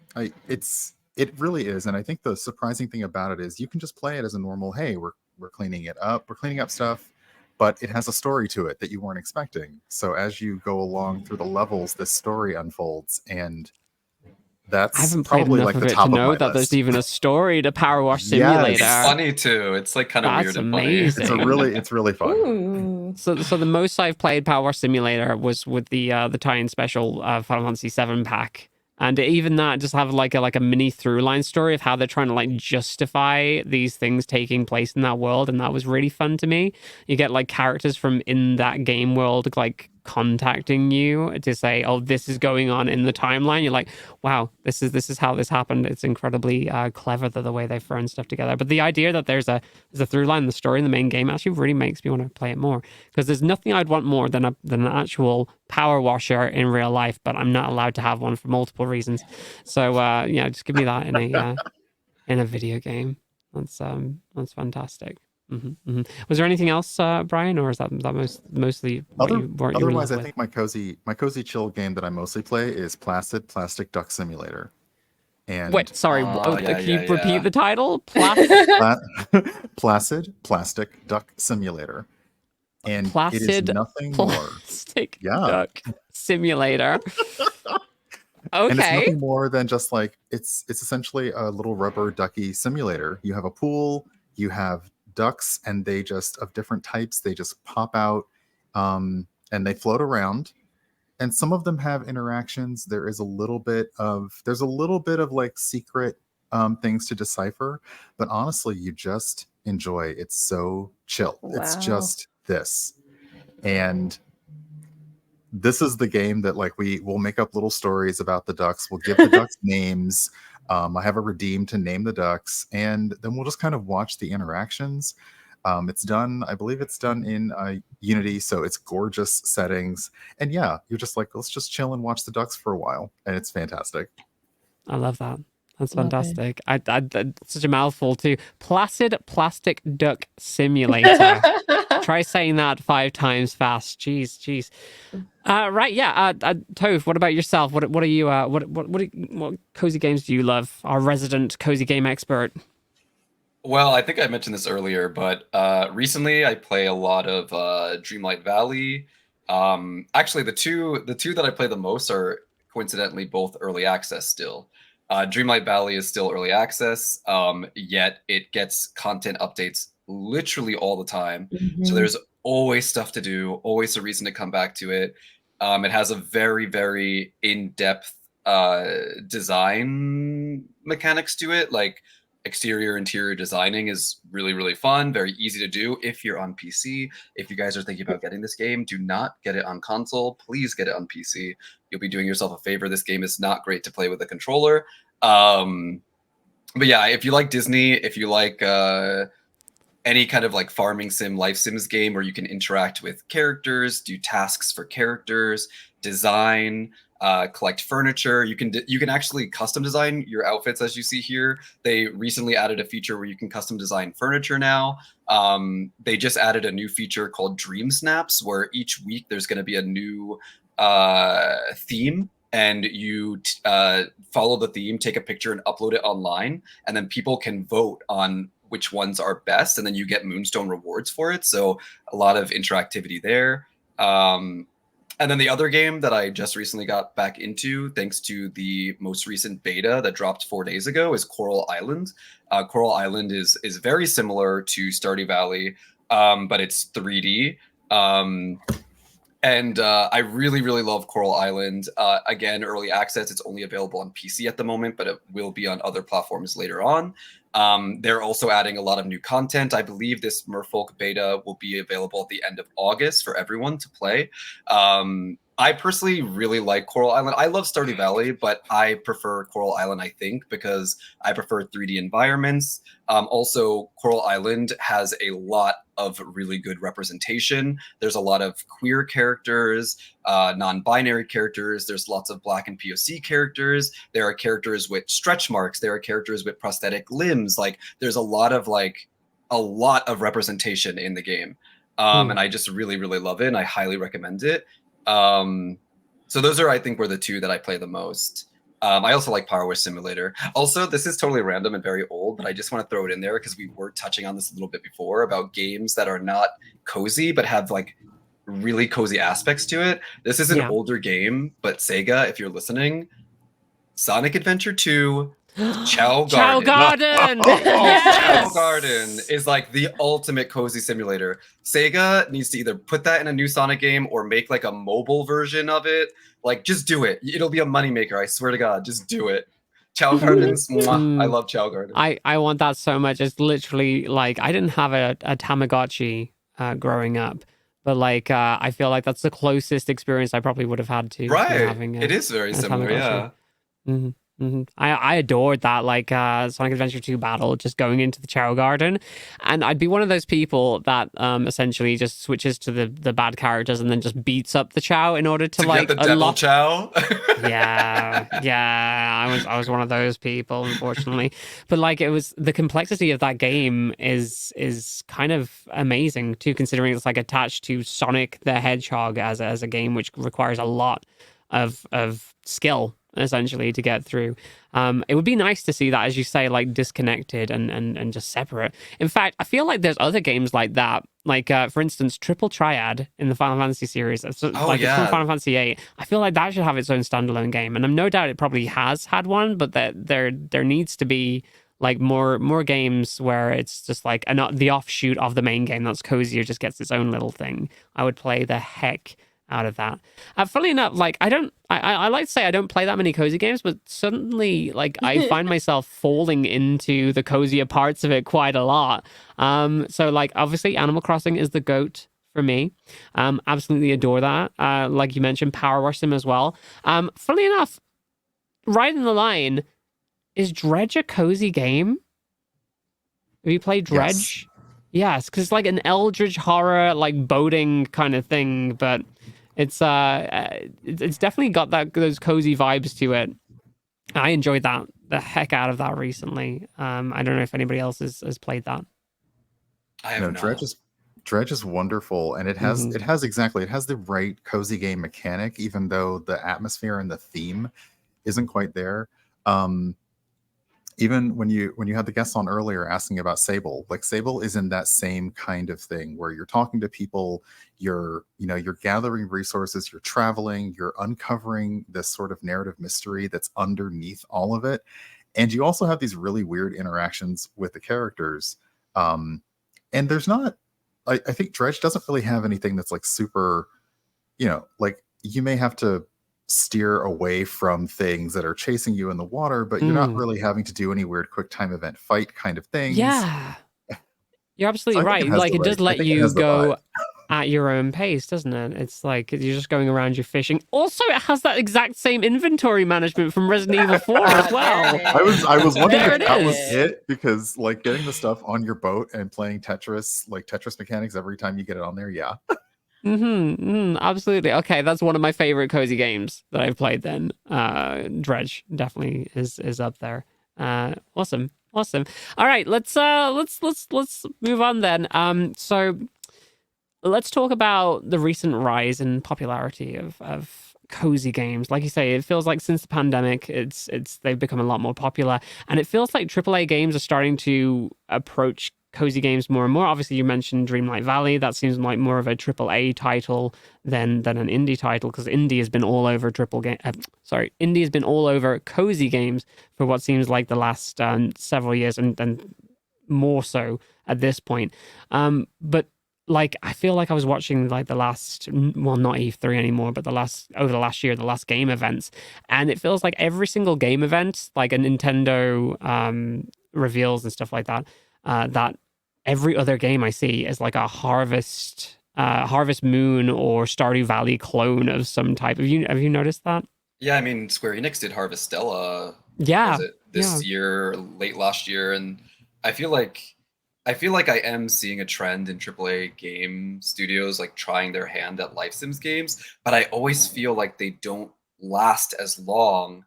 it's It really is, and I think the surprising thing about it is you can just play it as a normal. Hey, we're cleaning it up. We're cleaning up stuff. But it has a story to it that you weren't expecting. So as you go along through the levels, this story unfolds, and I that's haven't played probably enough like of the it to top of know my that there's list. even a story to Power Wash Simulator. Yes. It's funny too. It's like kind of That's weird and funny. amazing. It's really fun. Ooh. So the most I've played Power Wash Simulator was with the tie-in special Final Fantasy VII pack, and even that just have like a mini through line story of how they're trying to like justify these things taking place in that world, and that was really fun to me. You get like characters from in that game world like contacting you to say, oh, this is going on in the timeline. You're like, wow, this is how this happened. It's incredibly clever the way they've thrown stuff together. But the idea that there's a through line in the story in the main game actually really makes me want to play it more, because there's nothing I'd want more than an actual power washer in real life, but I'm not allowed to have one for multiple reasons. So yeah, just give me that in a video game. That's fantastic. Was there anything else, Brian, or is that mostly what you were in Otherwise, love I with? think my cozy chill game that I mostly play is Plastic Duck Simulator. And Wait, sorry. Can you repeat the title? Placid Plastic Duck Simulator. And it is Placid nothing more. Plastic Duck Simulator. And it's Okay. nothing more than just like it's essentially a little rubber ducky simulator. You have a pool, you have ducks, and they just of different types, they just pop out and they float around. And some of them have interactions. There's a little bit of like secret things to decipher, but honestly, you just enjoy. It's so chill. It's Wow. just this. And this is the game that like we'll make up little stories about the ducks. We'll give the ducks names. I have a redeem to name the ducks, and then we'll just kind of watch the interactions. I believe it's done in Unity, so it's gorgeous settings. And yeah, you're just like, let's just chill and watch the ducks for a while, and it's fantastic. I love that. That's Love it. fantastic. I such a mouthful too. Placid Plastic Duck Simulator. Try saying that 5 times fast. Jeez. Right, yeah. Toph, what about yourself? What are you? What cozy games do you love? Our resident cozy game expert. Well, I think I mentioned this earlier, but recently I play a lot of Dreamlight Valley. Actually, the two that I play the most are coincidentally both early access still. Dreamlight Valley is still early access, yet it gets content updates literally all the time. So there's always stuff to do, always a reason to come back to it. It has a very, very in-depth design mechanics to it. Like exterior, interior designing is really, really fun, very easy to do if you're on PC. If you guys are thinking about getting this game, do not get it on console. Please get it on PC. You'll be doing yourself a favor. This game is not great to play with a controller. But yeah, if you like Disney, if you like any kind of like farming sim, life sims game where you can interact with characters, do tasks for characters, design, collect furniture. You can actually custom design your outfits, as you see here. They recently added a feature where you can custom design furniture now. They just added a new feature called Dream Snaps, where each week there's going to be a new theme, and you follow the theme, take a picture, and upload it online, and then people can vote on which ones are best, and then you get Moonstone rewards for it. So a lot of interactivity there. And then the other game that I just recently got back into, thanks to the most recent beta that dropped 4 days ago, is Coral Island. Coral Island is very similar to Stardew Valley, but it's 3D. And I really, really love Coral Island. Again, early access, it's only available on PC at the moment, but it will be on other platforms later on. They're also adding a lot of new content. I believe this Merfolk beta will be available at the end of August for everyone to play. I personally really like Coral Island. I love Stardew Valley, but I prefer Coral Island, I think, because I prefer 3D environments. Also, Coral Island has a lot of really good representation. There's a lot of queer characters, non-binary characters. There's lots of Black and POC characters. There are characters with stretch marks. There are characters with prosthetic limbs. Like, there's a lot of representation in the game. And I just really, really love it, and I highly recommend it. So those are, I think, were the two that I play the most. I also like Power Wash Simulator. Also, this is totally random and very old, but I just want to throw it in there because we were touching on this a little bit before about games that are not cozy but have like really cozy aspects to it. This is an older game, but Sega, if you're listening, Sonic Adventure 2, Chow Garden. Chow Garden! Chow Garden is like the ultimate cozy simulator. Sega needs to either put that in a new Sonic game or make like a mobile version of it. Like, just do it. It'll be a moneymaker. I swear to God, just do it. Chow Gardens, mwah. I love Chow Garden. I want that so much. It's literally like, I didn't have a Tamagotchi growing up, but like I feel like that's the closest experience I probably would have had to having it is very similar, Tamagotchi. Yeah. I adored that, like Sonic Adventure 2 battle, just going into the Chow Garden, and I'd be one of those people that essentially just switches to the bad characters and then just beats up the Chow in order to like get the devil Chow. I was one of those people, unfortunately. But like, it was, the complexity of that game is kind of amazing too, considering it's like attached to Sonic the Hedgehog as a game which requires a lot of skill, essentially, to get through. It would be nice to see that, as you say, like disconnected and just separate. In fact, I feel like there's other games like that, like for instance, Triple Triad in the Final Fantasy series. It's from Final Fantasy VIII. I feel like that should have its own standalone game, and I'm no doubt it probably has had one, but that there needs to be like more games where it's just like the offshoot of the main game that's cozier, just gets its own little thing. I would play the heck out of that. Funnily enough, like I like to say I don't play that many cozy games, but suddenly like I find myself falling into the cozier parts of it quite a lot. So like obviously Animal Crossing is the GOAT for me. Absolutely adore that. Like you mentioned, Power Wash Sim as well. Funnily enough, right in the line, is Dredge a cozy game? Have you played Dredge? Yes, because it's like an eldritch horror, like boating kind of thing, but it's definitely got those cozy vibes to it. I enjoyed the heck out of that recently. I don't know if anybody else has played that. I have not. Dredge is wonderful, and it has the right cozy game mechanic, even though the atmosphere and the theme isn't quite there. Even when you had the guests on earlier asking about Sable, like Sable is in that same kind of thing where you're talking to people, you're gathering resources, you're traveling, you're uncovering this sort of narrative mystery that's underneath all of it. And you also have these really weird interactions with the characters. And there's not, I think Dredge doesn't really have anything that's like super, like you may have to steer away from things that are chasing you in the water, but you're not really having to do any weird quick time event fight kind of things. Yeah, you're absolutely right. Like it does let you go at your own pace, doesn't it? It's like you're just going around, you're fishing. Also, it has that exact same inventory management from Resident Evil 4 as well. I was wondering if that was it, because like getting the stuff on your boat and playing Tetris, like Tetris mechanics every time you get it on there, yeah. Absolutely. Okay, that's one of my favorite cozy games that I've played then. Dredge definitely is up there. Awesome. All right, let's move on then. So let's talk about the recent rise in popularity of cozy games. Like you say, it feels like since the pandemic, they've become a lot more popular, and it feels like AAA games are starting to approach cozy games more and more. Obviously, you mentioned Dreamlight Valley. That seems like more of a AAA title than an indie title, because indie has been all over indie has been all over cozy games for what seems like the last several years, and more so at this point. But like, I feel like I was watching like the last, well, not E3 anymore, but over the last year, the last game events, and it feels like every single game event, like a Nintendo reveals and stuff like that, that every other game I see is like a Harvest Moon or Stardew Valley clone of some type. Have you noticed that? Yeah, I mean, Square Enix did Harvestella. Yeah, this year, late last year, and I feel like I am seeing a trend in AAA game studios like trying their hand at life sims games, but I always feel like they don't last as long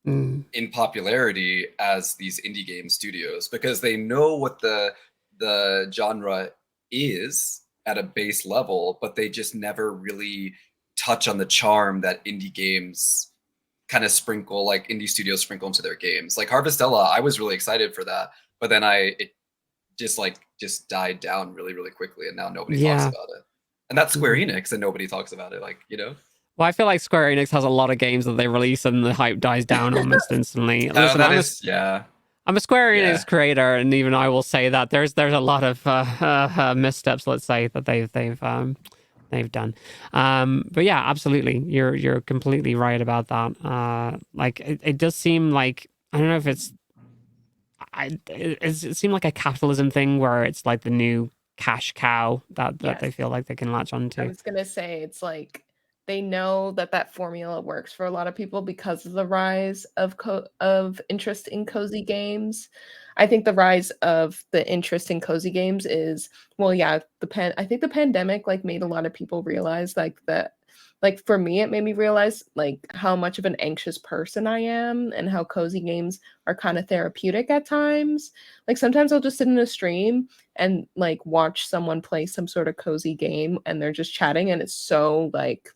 in popularity as these indie game studios, because they know what the genre is at a base level, but they just never really touch on the charm that indie games kind of sprinkle, like indie studios sprinkle into their games. Like Harvestella, I was really excited for that, but then it just died down really, really quickly, and now nobody talks about it. And that's Square Enix, and nobody talks about it. Like, you know. Well, I feel like Square Enix has a lot of games that they release and the hype dies down almost instantly. Listen, I'm a Square Enix creator, and even I will say that there's a lot of missteps, let's say, that they've done. But yeah, absolutely, you're completely right about that. Like it does seem like, I don't know if it seemed like a capitalism thing where it's like the new cash cow that they feel like they can latch onto. I was gonna say, it's like they know that formula works for a lot of people because of the rise of interest in cozy games. I think the rise of the interest in cozy games is, well, yeah, I think the pandemic like made a lot of people realize like that. Like for me, it made me realize like how much of an anxious person I am and how cozy games are kind of therapeutic at times. Like sometimes I'll just sit in a stream and like watch someone play some sort of cozy game and they're just chatting, and it's so like,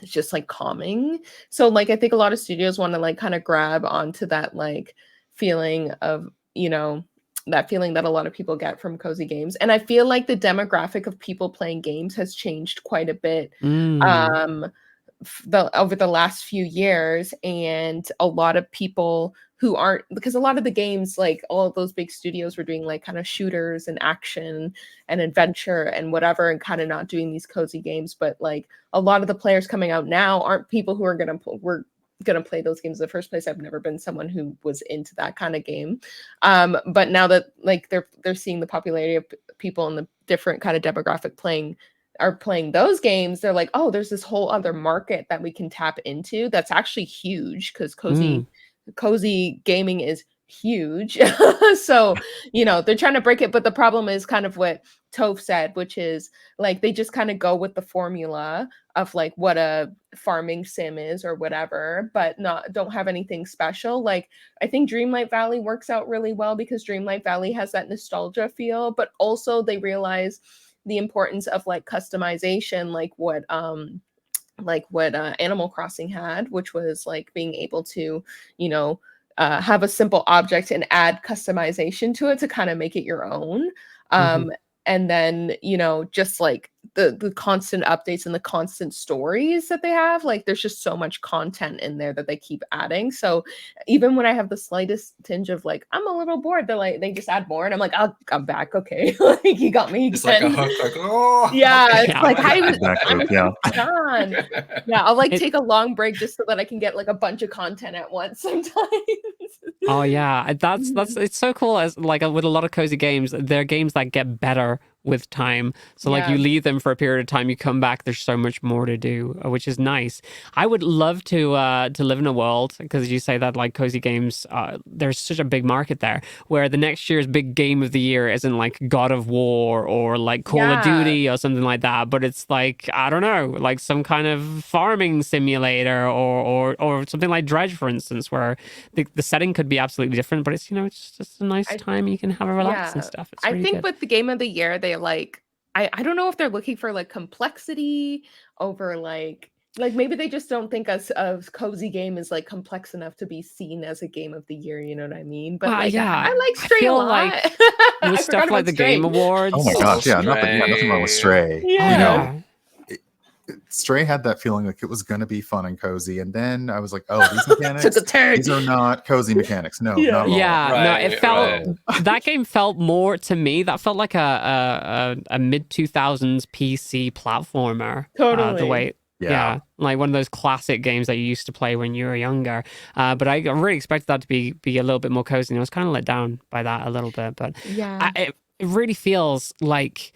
it's just like calming. So like I think a lot of studios want to like kind of grab onto that like feeling of, you know, that feeling that a lot of people get from cozy games. And I feel like the demographic of people playing games has changed quite a bit over the last few years. And a lot of people who aren't, because a lot of the games, like all of those big studios were doing like kind of shooters and action and adventure and whatever, and kind of not doing these cozy games. But like a lot of the players coming out now aren't people who are going to play those games in the first place. I've never been someone who was into that kind of game. But now that like they're seeing the popularity of people in the different kind of demographic playing those games, they're like, oh, there's this whole other market that we can tap into that's actually huge, because cozy gaming is huge. So, you know, they're trying to break it. But the problem is kind of what Toph said, which is like they just kind of go with the formula of like what a farming sim is or whatever, but don't have anything special. Like I think Dreamlight Valley works out really well because Dreamlight Valley has that nostalgia feel, but also they realize the importance of like customization, like what Animal Crossing had, which was like being able to, you know, have a simple object and add customization to it to kind of make it your own. And then, you know, just like the constant updates and the constant stories that they have, like there's just so much content in there that they keep adding. So even when I have the slightest tinge of like, I'm a little bored, they're like, they just add more, and I'm like, I'm back. Okay. Like you got me. It's like a hook, like, oh. Yeah. It's like, Exactly, yeah. done. Yeah. I'll like take a long break just so that I can get like a bunch of content at once sometimes. Oh yeah, that's it's so cool. As like with a lot of cozy games, they're games that get better with time. So like you leave them for a period of time, you come back, there's so much more to do, which is nice. I would love to live in a world, because you say that like cozy games, there's such a big market there, where the next year's big game of the year isn't like God of War or like Call of Duty or something like that, but it's like, I don't know, like some kind of farming simulator or something like Dredge, for instance, where the setting could be absolutely different, but it's, you know, it's just a nice time you can have a relax and stuff. It's really good. With the game of the year, they like, I don't know if they're looking for like complexity over like maybe they just don't think of cozy game as like complex enough to be seen as a game of the year, you know what I mean? But I like Stray a lot. Like with stuff like the Game Awards. Oh my gosh, yeah, nothing wrong with Stray. Yeah. You know, Stray had that feeling like it was going to be fun and cozy, and then I was like, oh, these mechanics, took a turn. These are not cozy mechanics. No, not at all. No, it felt that game felt more to me. That felt like a mid 2000s PC platformer. Totally. The way, like one of those classic games that you used to play when you were younger. But I really expected that to be a little bit more cozy, and I was kind of let down by that a little bit. But it really feels like,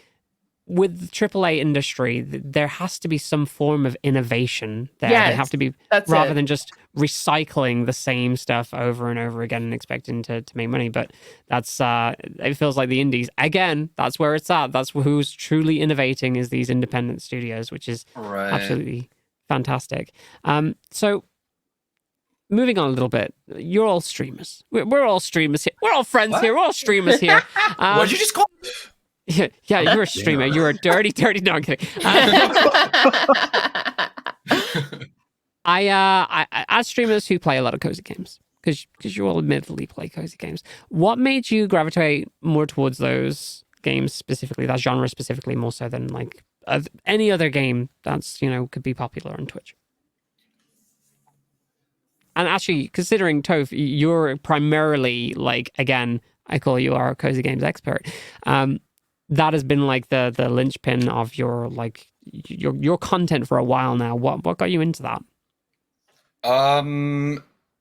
with the AAA industry, there has to be some form of innovation there. They have to be, rather than just recycling the same stuff over and over again and expecting to make money. But that's it feels like the indies, again, that's where it's at. That's who's truly innovating, is these independent studios, which is absolutely fantastic. So moving on a little bit, you're all streamers. We're all streamers here. We're all friends here. We're all streamers here. What'd you just call? Yeah, you're a streamer. You're a dirty. No, I'm kidding. I as streamers who play a lot of cozy games, because you all admittedly play cozy games, what made you gravitate more towards those games specifically, that genre specifically, more so than like any other game that's, you know, could be popular on Twitch? And actually, considering Toph, you're primarily like, again, I call you our cozy games expert. That has been like the linchpin of your like your content for a while now. What got you into that?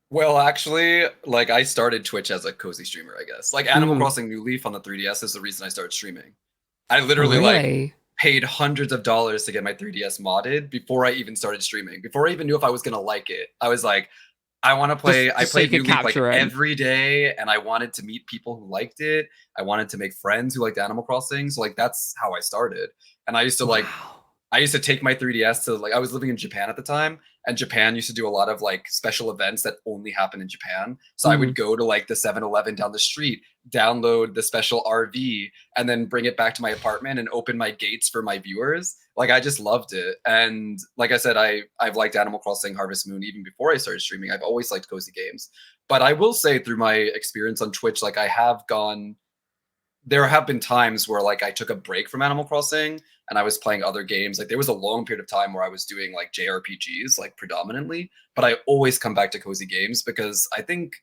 Well, actually, like I started Twitch as a cozy streamer, I guess. Like Animal Crossing New Leaf on the 3DS is the reason I started streaming. I literally like paid hundreds of dollars to get my 3DS modded before I even started streaming. Before I even knew if I was gonna like it, I was like, I want to play. I played New Leaf like every day, and I wanted to meet people who liked it. I wanted to make friends who liked Animal Crossing. So like that's how I started. And I used to like, I used to take my 3DS to like, I was living in Japan at the time, and Japan used to do a lot of like special events that only happen in Japan. So I would go to like the 7-Eleven down the street, download the special RV, and then bring it back to my apartment and open my gates for my viewers. Like I just loved it. And like I said, I've liked Animal Crossing, Harvest Moon even before I started streaming. I've always liked cozy games. But I will say through my experience on Twitch, like there have been times where like I took a break from Animal Crossing and I was playing other games. Like there was a long period of time where I was doing like JRPGs like predominantly, but I always come back to cozy games because I think,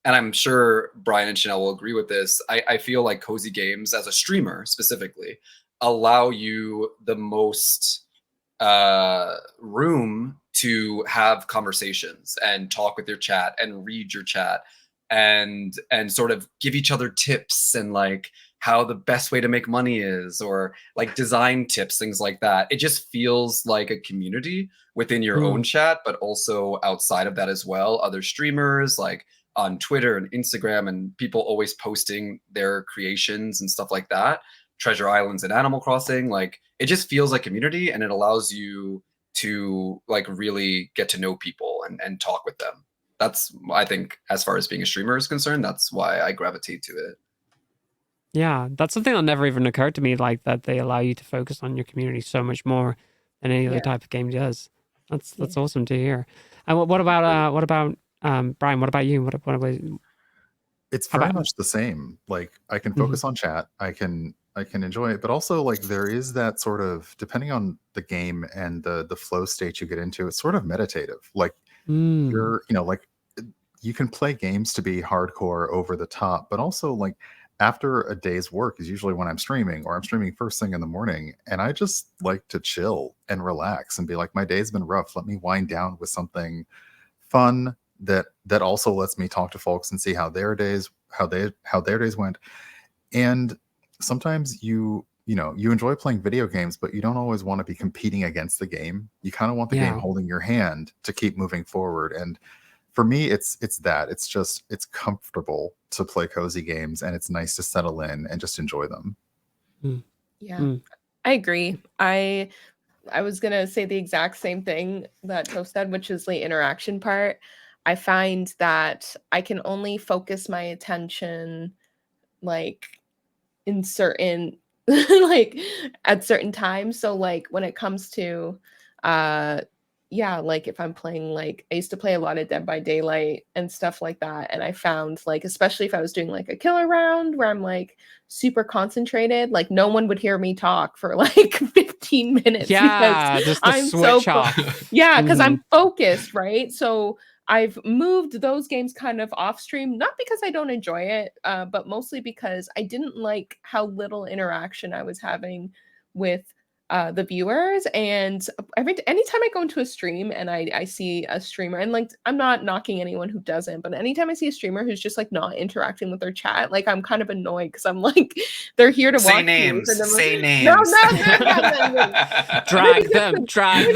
and I'm sure Brian and Chanel will agree with this, I feel like cozy games as a streamer specifically allow you the most room to have conversations and talk with your chat and read your chat and sort of give each other tips and like how the best way to make money is, or like design tips, things like that. It just feels like a community within your own chat, but also outside of that as well. Other streamers like on Twitter and Instagram, and people always posting their creations and stuff like that. Treasure Islands and Animal Crossing, like it just feels like community, and it allows you to like really get to know people and talk with them. That's, I think, as far as being a streamer is concerned, that's why I gravitate to it. Yeah, that's something that never even occurred to me, like that they allow you to focus on your community so much more than any other type of game does. That's awesome to hear. And what about Brian? What about you? What about it's very much the same. Like I can focus on chat, I can enjoy it, but also like there is that sort of, depending on the game and the flow state you get into, it's sort of meditative. Like you're, you know, like you can play games to be hardcore over the top, but also like after a day's work is usually when I'm streaming, or I'm streaming first thing in the morning, and I just like to chill and relax and be like, my day's been rough, let me wind down with something fun that also lets me talk to folks and see how their days went. And sometimes you enjoy playing video games, but you don't always want to be competing against the game. You kind of want the game holding your hand to keep moving forward. And for me, it's comfortable to play cozy games, and it's nice to settle in and just enjoy them. I agree. I was gonna say the exact same thing that Toph said, which is the interaction part. I find that I can only focus my attention like in certain like at certain times. So like when it comes to like if I'm playing, like I used to play a lot of Dead by Daylight and stuff like that, and I found like, especially if I was doing like a killer round where I'm like super concentrated, like no one would hear me talk for like 15 minutes. Just the switch off. Because I'm focused, right? So I've moved those games kind of off stream, not because I don't enjoy it, but mostly because I didn't like how little interaction I was having with the viewers. And anytime I go into a stream and I see a streamer, and like I'm not knocking anyone who doesn't, but anytime I see a streamer who's just like not interacting with their chat, like I'm kind of annoyed, because I'm like, they're here to watch say names. No, drag them. Sorry.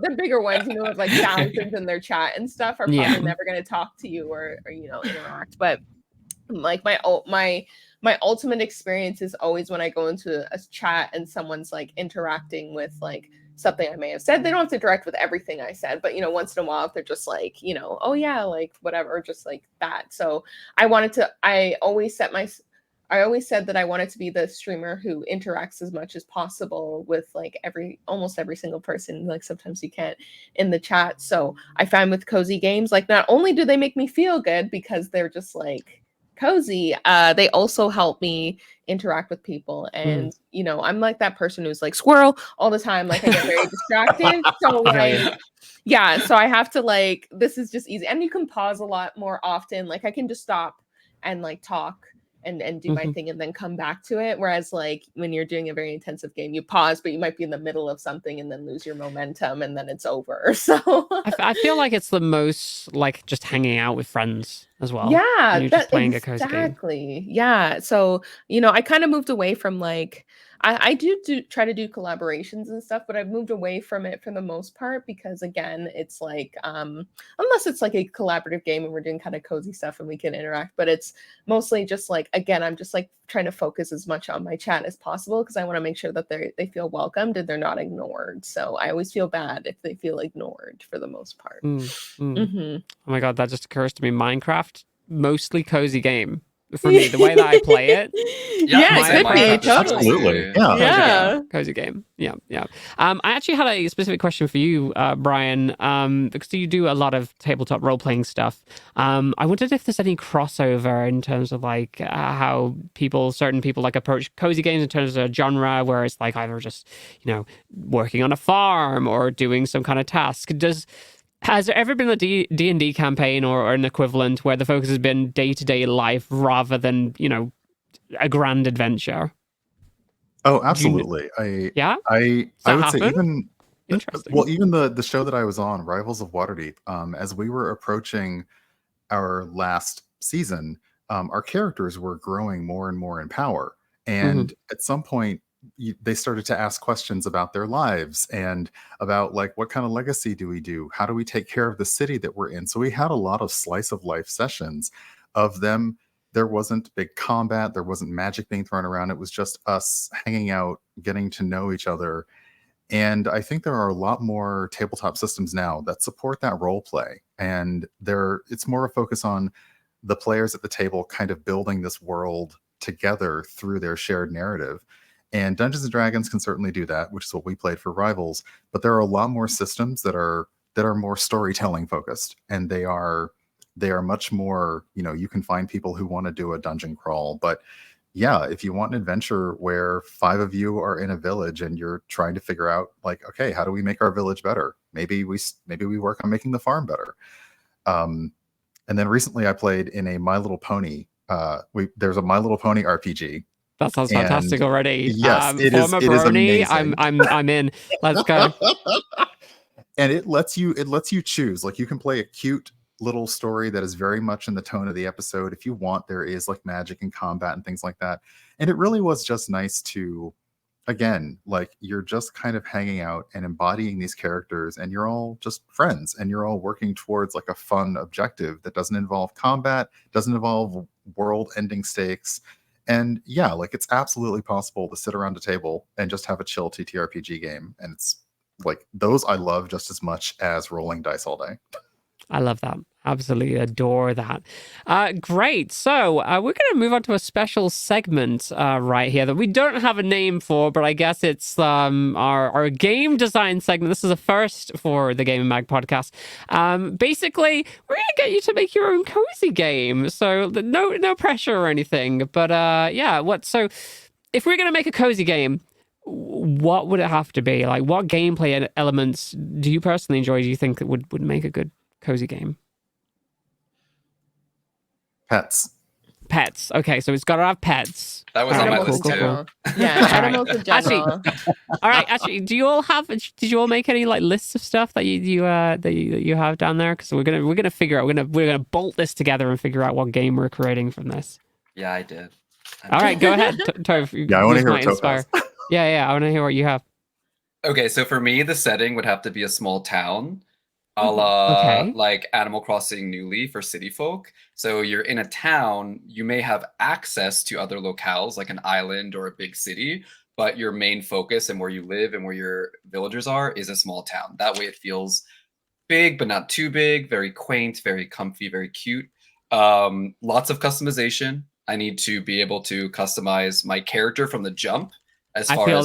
The bigger ones, with like thousands in their chat and stuff, are probably never going to talk to you or interact. But like my ultimate experience is always when I go into a chat and someone's like interacting with like something I may have said. They don't have to direct with everything I said, but once in a while, if they're just like, oh yeah, like whatever, just like that. So I always set I always said that I wanted to be the streamer who interacts as much as possible with like almost every single person. Like sometimes you can't in the chat. So I find with cozy games, like not only do they make me feel good because they're just like cozy, they also help me interact with people. And you know, I'm like that person who's like squirrel all the time. Like I get very distracted. So like yeah, so I have to like, this is just easy. And you can pause a lot more often. Like I can just stop and like talk and do my thing and then come back to it. Whereas like when you're doing a very intensive game, you pause, but you might be in the middle of something and then lose your momentum and then it's over. So I feel like it's the most like just hanging out with friends as well. Yeah, when you're just playing a cozy game. exactly. Yeah. So, you know, I kind of moved away from like, I do try to do collaborations and stuff, but I've moved away from it for the most part because again, it's like, unless it's like a collaborative game and we're doing kind of cozy stuff and we can interact, but it's mostly just like, again, I'm just like trying to focus as much on my chat as possible because I want to make sure that they feel welcomed and they're not ignored. So I always feel bad if they feel ignored for the most part. Oh my God, that just occurs to me. Minecraft, mostly cozy game. For me, the way that I play it, yeah, it could be totally. Absolutely, yeah. Cozy game. Yeah. I actually had a specific question for you, Brian, because you do a lot of tabletop role-playing stuff. I wondered if there's any crossover in terms of like how certain people like approach cozy games in terms of genre, where it's like either just, you know, working on a farm or doing some kind of task. Has there ever been a D&D campaign or an equivalent where the focus has been day-to-day life rather than, you know, a grand adventure? Oh, absolutely. I would say even interesting. Well, even the show that I was on, Rivals of Waterdeep, as we were approaching our last season, our characters were growing more and more in power, and at some point they started to ask questions about their lives and about like, what kind of legacy do we do? How do we take care of the city that we're in? So we had a lot of slice of life sessions of them. There wasn't big combat. There wasn't magic being thrown around. It was just us hanging out, getting to know each other. And I think there are a lot more tabletop systems now that support that role play. And it's more a focus on the players at the table kind of building this world together through their shared narrative. And Dungeons and Dragons can certainly do that, which is what we played for Rivals. But there are a lot more systems that are more storytelling focused, and they are much more, you know, you can find people who want to do a dungeon crawl. But yeah, if you want an adventure where 5 of you are in a village and you're trying to figure out like, okay, how do we make our village better? Maybe we work on making the farm better. And then recently I played in a My Little Pony. There's a My Little Pony RPG. That sounds fantastic already. Yes, it is brony, amazing. I'm in. Let's go. And it lets you choose. Like you can play a cute little story that is very much in the tone of the episode. If you want, there is like magic and combat and things like that. And it really was just nice to, again, like you're just kind of hanging out and embodying these characters, and you're all just friends, and you're all working towards like a fun objective that doesn't involve combat, doesn't involve world-ending stakes. And yeah, like it's absolutely possible to sit around a table and just have a chill TTRPG game. And it's like those I love just as much as rolling dice all day. I love that. Absolutely adore that. Great. So we're going to move on to a special segment right here that we don't have a name for, but I guess it's our game design segment. This is a first for the Gayming Podcast. Basically, we're going to get you to make your own cozy game. So no pressure or anything. But yeah, so if we're going to make a cozy game, what would it have to be? Like, what gameplay elements do you personally enjoy? Do you think that would make a good cozy game? Pets. Okay, so it's got to have pets. That was on my list too. Yeah, animals in general. All right. Actually, did you all make any like lists of stuff that you have down there? Because we're gonna figure out. We're gonna bolt this together and figure out what game we're creating from this. Yeah, I did. All right, go ahead, Tove. Yeah, I want to hear what Tove has. Yeah, I want to hear what you have. Okay, so for me, the setting would have to be a small town, a la like Animal Crossing New Leaf or City Folk. So you're in a town, you may have access to other locales like an island or a big city, but your main focus and where you live and where your villagers are is a small town. That way it feels big, but not too big, very quaint, very comfy, very cute. Lots of customization. I need to be able to customize my character from the jump as I far feel as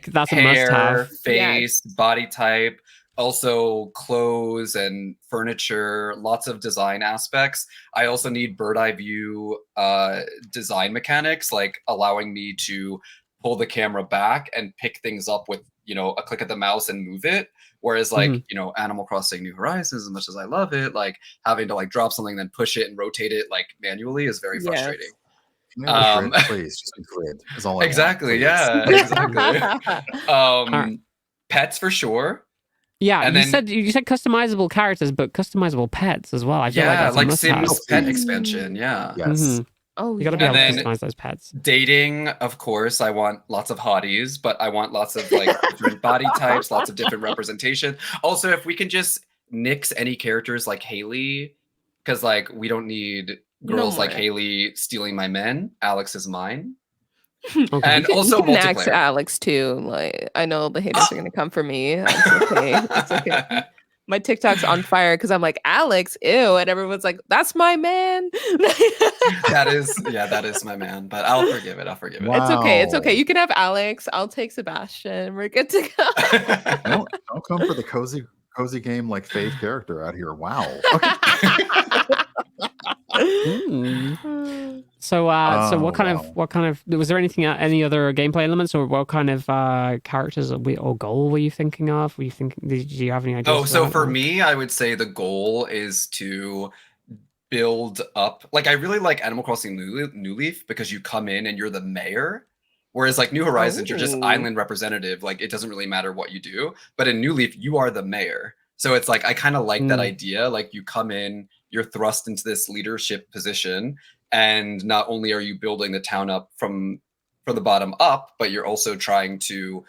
that's a hair, must-have. face, body type, also clothes and furniture, lots of design aspects. I also need bird eye view design mechanics, like allowing me to pull the camera back and pick things up with, you know, a click of the mouse and move it. Whereas like, you know, Animal Crossing New Horizons, as much as I love it, like having to like drop something, then push it and rotate it like manually is very frustrating. Please, just a grid is all I exactly, want, yeah, exactly. Pets for sure. Yeah, and you then, said customizable characters, but customizable pets as well. I feel like that's like a must-have. Sims pet expansion, yeah. Yes. Oh, you got to be able to then customize those pets. Dating, of course, I want lots of hotties, but I want lots of like different body types, lots of different representation. Also, if we can just nix any characters like Haley, because like we don't need girls like Haley stealing my men. Alex is mine. Okay. And also you can ask multiplayer. Alex too. Like, I know the haters are gonna come for me. That's okay. It's okay. My TikTok's on fire because I'm like, Alex, ew, and everyone's like, that's my man. that is my man. But I'll forgive it. Wow. It's okay. It's okay. You can have Alex. I'll take Sebastian. We're good to go. Don't come for the cozy game like Faith character out here. Wow. Okay. So what kind of was there any other gameplay elements, or what kind of characters or goal were you thinking of? Did you have any ideas? Oh, so for me, I would say the goal is to build up. Like, I really like Animal Crossing New Leaf because you come in and you're the mayor. Whereas like New Horizons, you're just island representative. Like, it doesn't really matter what you do. But in New Leaf, you are the mayor. So it's like, I kind of like that idea. Like, you come in, you're thrust into this leadership position. And not only are you building the town up from the bottom up, but you're also trying to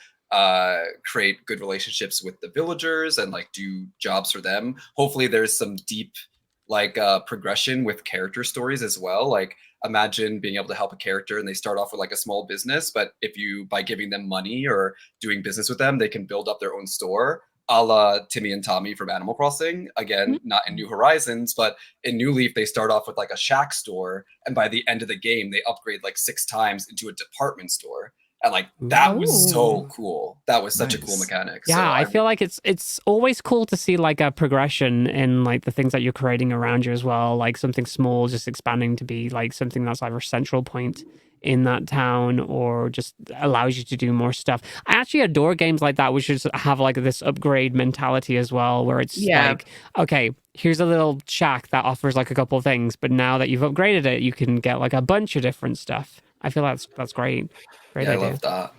create good relationships with the villagers and like do jobs for them. Hopefully there's some deep like progression with character stories as well. Like, imagine being able to help a character and they start off with like a small business, but if you, by giving them money or doing business with them, they can build up their own store. A la Timmy and Tommy from Animal Crossing. Again, not in New Horizons, but in New Leaf, they start off with like a shack store. And by the end of the game, they upgrade like 6 times into a department store. And like, that was so cool. That was such a cool mechanic. Yeah, so I feel like it's always cool to see like a progression in like the things that you're creating around you as well. Like something small just expanding to be like something that's either a central point in that town or just allows you to do more stuff. I actually adore games like that, which just have like this upgrade mentality as well, where it's like, okay, here's a little shack that offers like a couple of things, but now that you've upgraded it, you can get like a bunch of different stuff. I feel that's great. Great idea. I love that.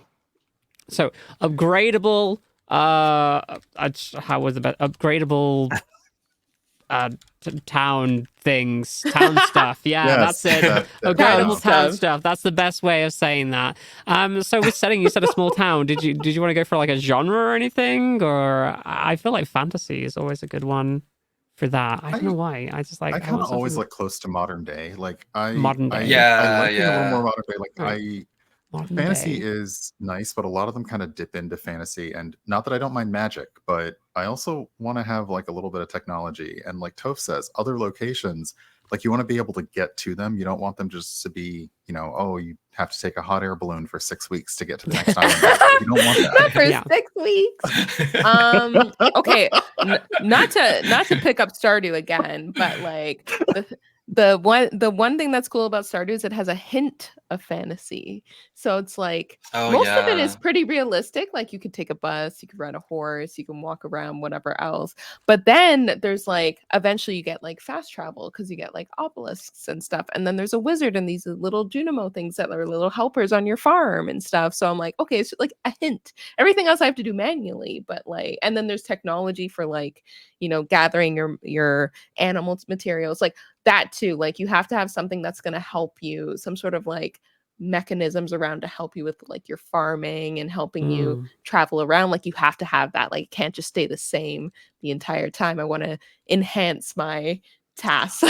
So upgradable, how was it? Upgradable town stuff. Yeah, yes, that's it. Upgradable town stuff. That's the best way of saying that. So with setting, you said a small town. Did you want to go for like a genre or anything? Or I feel like fantasy is always a good one for that. I don't know why. I just like. I kind of always like close to modern day. Like modern day. I like a little more modern day. Like modern fantasy day is nice, but a lot of them kind of dip into fantasy. And not that I don't mind magic, but I also want to have like a little bit of technology. And like Toph says, other locations, like you want to be able to get to them. You don't want them just to be, you know, oh, you have to take a hot air balloon for 6 weeks to get to the next island. You don't want that. Not for 6 weeks. Okay, not to pick up Stardew again, but like the one thing that's cool about Stardew is it has a hint of fantasy. So it's like most of it is pretty realistic. Like you could take a bus, you could ride a horse, you can walk around, whatever else. But then there's like eventually you get like fast travel because you get like obelisks and stuff. And then there's a wizard and these little Junimo things that are little helpers on your farm and stuff. So I'm like, okay, it's like a hint. Everything else I have to do manually, but like, and then there's technology for like, you know, gathering your animal materials, like that too. Like you have to have something that's going to help you, some sort of like mechanisms around to help you with like your farming and helping you travel around. Like you have to have that. Like it can't just stay the same the entire time. I want to enhance my tasks.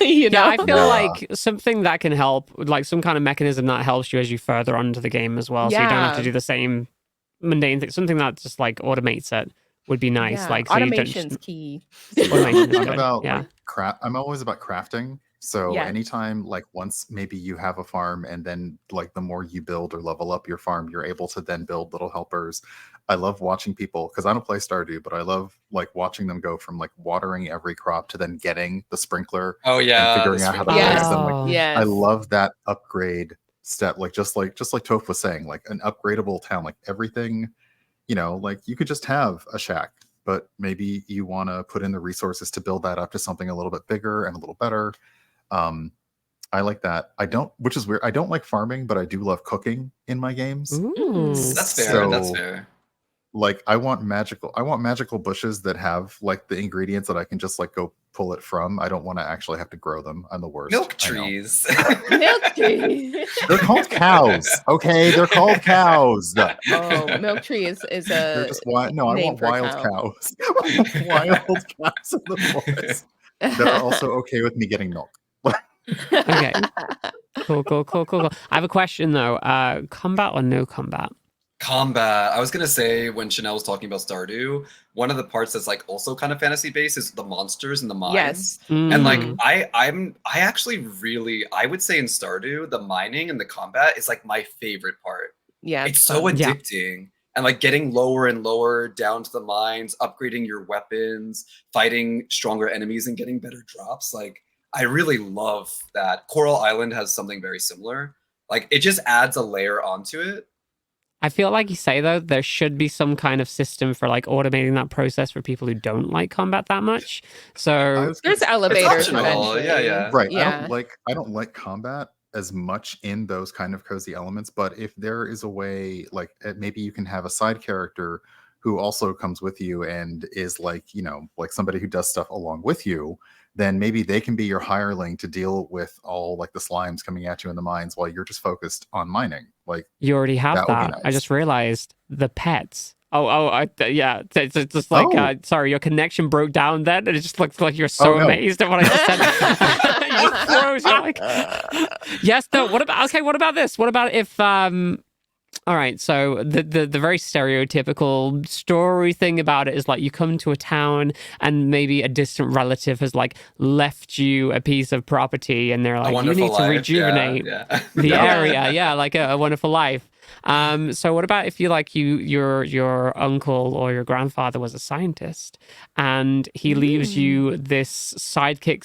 You know, I feel like something that can help, like some kind of mechanism that helps you as you further on into the game as well. So you don't have to do the same mundane thing. Something that just like automates it would be nice. Like so automation's key. Automation is good. I'm about like I'm always about crafting. So Yeah. anytime, like once maybe you have a farm and then like the more you build or level up your farm, you're able to then build little helpers. I love watching people, because I don't play Stardew, but I love like watching them go from like watering every crop to then getting the sprinkler Oh and yeah, figuring the out how to sprinkler. fix them. Like Oh. Yes. I love that upgrade step, like just like Toph was saying, like an upgradable town, like everything, you know, like you could just have a shack, but maybe you want to put in the resources to build that up to something a little bit bigger and a little better. I like that. I don't, which is weird, I don't like farming, but I do love cooking in my games. Ooh. That's fair. That's So, fair. like I want magical bushes that have like the ingredients that I can just like go pull it from. I don't want to actually have to grow them. I'm the worst. Milk I know. trees. Milk tree. They're called cows. Okay, they're called cows. Oh, milk tree is They're a just wild. No, I name want for a wild cow. cows. Wild cows in the forest that are also okay with me getting milk. Okay. Cool. I have a question though. Combat or no combat? Combat. I was gonna say, when Chanel was talking about Stardew, one of the parts that's like also kind of fantasy based is the monsters and the mines. Yes. And like Mm. I actually really, I would say in Stardew, the mining and the combat is like my favorite part. Yeah. It's so fun. Yeah. addicting. And like getting lower and lower down to the mines, upgrading your weapons, fighting stronger enemies and getting better drops. Like I really love that. Coral Island has something very similar. Like it just adds a layer onto it. I feel like you say though, there should be some kind of system for like automating that process for people who don't like combat that much. I So was gonna There's say- elevators optional, eventually. yeah, yeah. Right. Yeah. I don't like combat as much in those kind of cozy elements, but if there is a way, like maybe you can have a side character who also comes with you and is like, you know, like somebody who does stuff along with you, then maybe they can be your hireling to deal with all like the slimes coming at you in the mines while you're just focused on mining. Like you already have That would be that. I nice. just realized the pets. Yeah. It's just like, Oh. sorry, your connection broke down then, and it just looks like you're so no. amazed at what I just said. You just froze. You're like, yes, no. What about this? What about if all right, so the very stereotypical story thing about it is like you come to a town and maybe a distant relative has like left you a piece of property and they're A like, you Wonderful need to Life, rejuvenate yeah. the Yeah. area. Yeah, like a wonderful life. So what about if you like your uncle or your grandfather was a scientist and he leaves you this sidekick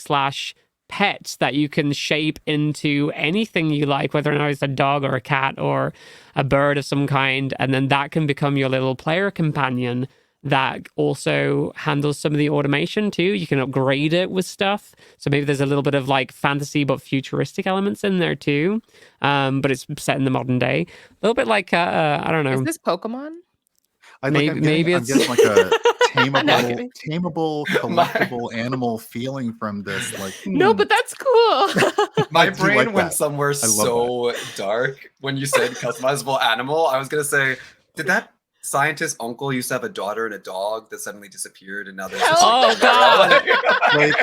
/ pet that you can shape into anything you like, whether or not it's a dog or a cat or a bird of some kind, and then that can become your little player companion that also handles some of the automation too. You can upgrade it with stuff. So maybe there's a little bit of like fantasy but futuristic elements in there too. But it's set in the modern day. A little bit like I don't know. Is this Pokemon? Maybe I'm it's- getting like a kidding. tameable, collectible animal feeling from this. Like No, but that's cool. My I do brain like went that. somewhere I love so dark when you said customizable animal. I was gonna say, did that scientist uncle used to have a daughter and a dog that suddenly disappeared, and now there's just Oh, God. like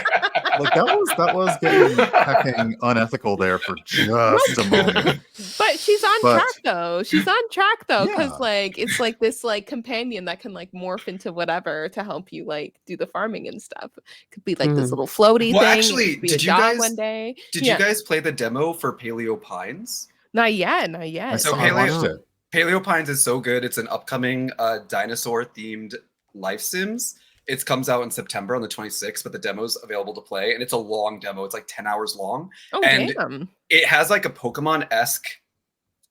that was getting hecking unethical there for just a moment. But she's on But- track though. She's on track though, because Yeah. like it's like this like companion that can like morph into whatever to help you like do the farming and stuff. Could be like this Mhm. little floaty Well, thing. it actually, could be did a you dog guys- one day. Did Yeah. you guys play the demo for Paleo Pines? Not yet. I So saw I Paleo- watched it. Paleo Pines is so good. It's an upcoming dinosaur-themed life sims. It comes out in September on the 26th, but the demo's available to play, and it's a long demo. It's like 10 hours long. Oh And- damn. It has like a Pokemon-esque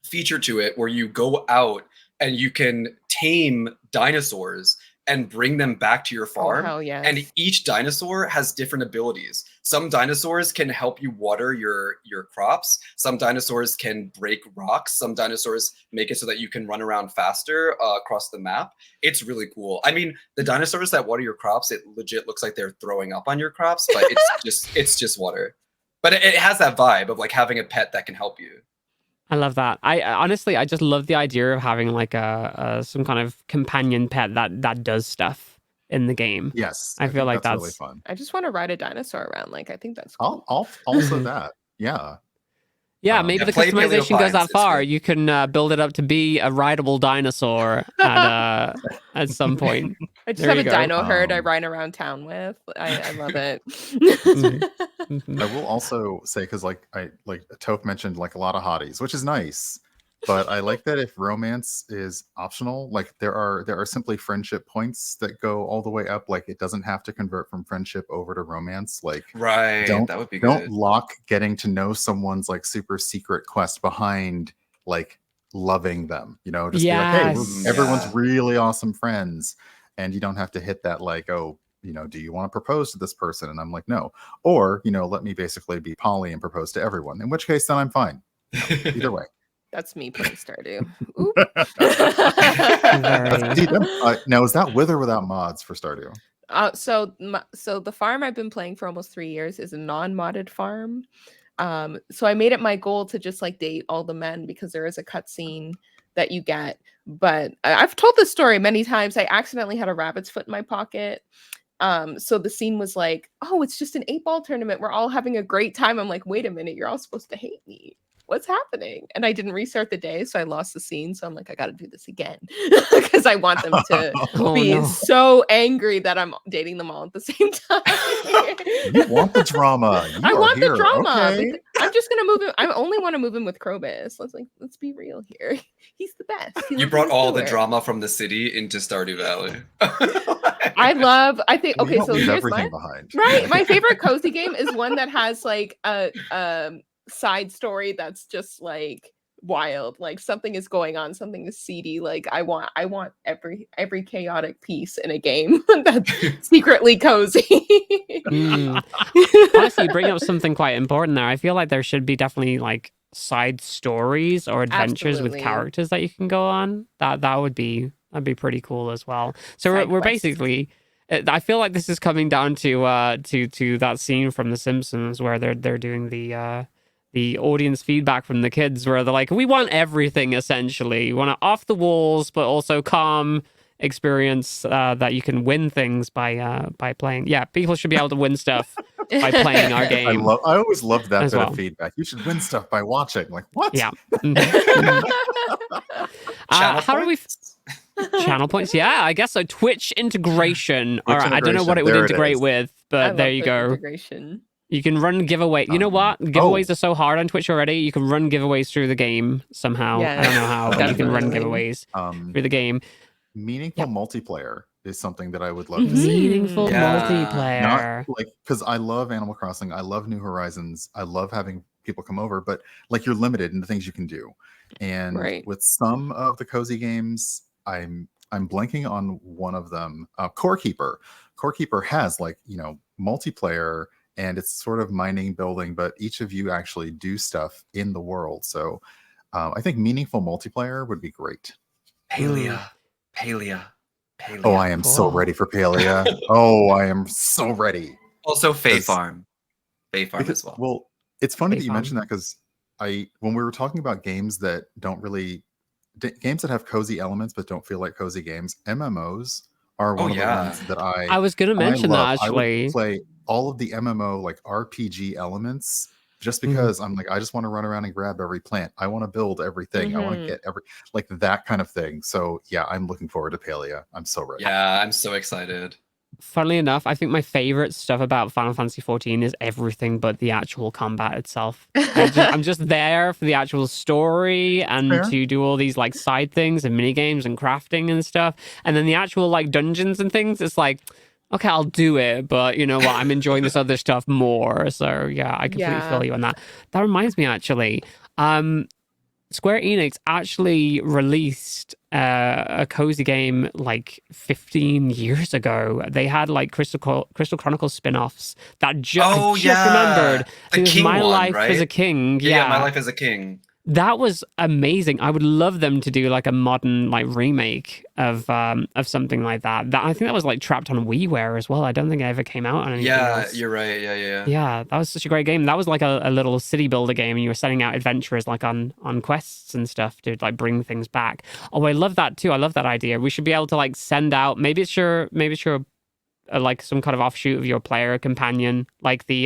feature to it where you go out and you can tame dinosaurs and bring them back to your Oh farm. hell yeah. And each dinosaur has different abilities. Some dinosaurs can help you water your crops. Some dinosaurs can break rocks. Some dinosaurs make it so that you can run around faster across the map. It's really cool. I mean, the dinosaurs that water your crops, it legit looks like they're throwing up on your crops, but it's just water. But it has that vibe of like having a pet that can help you. I love that. I honestly, I just love the idea of having like a some kind of companion pet that does stuff in the game. Yes, I feel think like really that's- fun. I just want to ride a dinosaur around. Like I think that's cool. I'll also that. Yeah. Yeah, maybe the play Paleo customization goes Pines, that it's far. good. You can build it up to be a rideable dinosaur at some point. I just there have you a go. dino herd I Um, ride around town with. I love it. Mhm. Mhm. I will also say, because like Toph mentioned, like a lot of hotties, which is nice. But I like that if romance is optional, like there are simply friendship points that go all the way up. Like it doesn't have to convert from friendship over to romance. Like Right. don't That would be don't good. lock getting to know someone's like super secret quest behind like loving them. You know, just be like, hey, everyone's Yeah. really awesome friends, and you don't have to hit that like, oh, you know, do you want to propose to this person? And I'm like, no. Or, you know, let me basically be poly and propose to everyone. In which case, then I'm fine. You know, either way. That's me playing Stardew. Oop. Very. See, now, is that with or without mods for Stardew? So the farm I've been playing for almost 3 years is a non-modded farm. So I made it my goal to just like date all the men because there is a cutscene that you get. But I've told this story many times. I accidentally had a rabbit's foot in my pocket. So the scene was like, oh, it's just an 8-ball tournament. We're all having a great time. I'm like, wait a minute, you're all supposed to hate me. What's happening? And I didn't restart the day, so I lost the scene. So I'm like, I got to do this again because I want them to be so angry that I'm dating them all at the same time. You want the drama. I want the drama. Okay. I'm just gonna move him. I only want to move him with Krobus. Let's be real here. He's the best. You brought all the drama from the city into Stardew Valley. I think okay, so leave here's everything behind. Right. My favorite cozy game is one that has like a side story that's just like wild, like something is going on, something is seedy. Like I want every chaotic piece in a game that's secretly cozy. Honestly, you bring up something quite important there. I feel like there should be definitely like side stories or adventures with characters that you can go on. That'd be pretty cool as well. So we're basically, I feel like this is coming down to that scene from The Simpsons where they're doing the audience feedback from the kids where they're like, we want everything essentially. We want it off the walls, but also calm experience that you can win things by playing. Yeah, people should be able to win stuff by playing our game. I always loved that bit of feedback. You should win stuff by watching. Like, what? Yeah. How do we... Channel points? Yeah, I guess so. Twitch integration. All right, I don't know what it would integrate with, but there you go. Integration. You can run giveaway. You know what? Giveaways are so hard on Twitch already. You can run giveaways through the game somehow. Yeah, I don't know how, but you can run giveaways through the game. Meaningful multiplayer is something that I would love to see. Meaningful multiplayer. Not like, because I love Animal Crossing. I love New Horizons. I love having people come over, but like you're limited in the things you can do. And with some of the cozy games, I'm blanking on one of them. Core Keeper. Core Keeper has like, you know, multiplayer, and it's sort of mining, building, but each of you actually do stuff in the world. So I think meaningful multiplayer would be great. Palea. Oh, I am so ready for Palea. Oh, I am so ready. Also, Fae Farm. Fae Farm as well. Well, it's funny that you mentioned that because when we were talking about games that don't really, games that have cozy elements but don't feel like cozy games, MMOs are one of the ones that I was going to mention that actually. I would play all of the MMO like RPG elements just because I'm like, I just want to run around and grab every plant. I want to build everything. I want to get like that kind of thing. So yeah, I'm looking forward to Palea. I'm so ready. Yeah, I'm so excited. Funnily enough, I think my favorite stuff about Final Fantasy XIV is everything but the actual combat itself. I'm just there for the actual story and to do all these like side things and mini games and crafting and stuff. And then the actual like dungeons and things, it's like, okay, I'll do it, but you know what? I'm enjoying this other stuff more. So yeah, I completely feel you on that. That reminds me, actually, Square Enix actually released a cozy game like 15 years ago. They had like Crystal Chronicles spin-offs that I just remembered. The King My one, Life right? as a King. Yeah, My Life as a King. That was amazing. I would love them to do like a modern like remake of something like that. I think that was like trapped on WiiWare as well. I don't think it ever came out on anything else. You're right. Yeah. Yeah, that was such a great game. That was like a little city builder game, and you were setting out adventurers like on quests and stuff to like bring things back. Oh, I love that too. I love that idea. We should be able to like send out. Maybe it's your like some kind of offshoot of your player companion, like the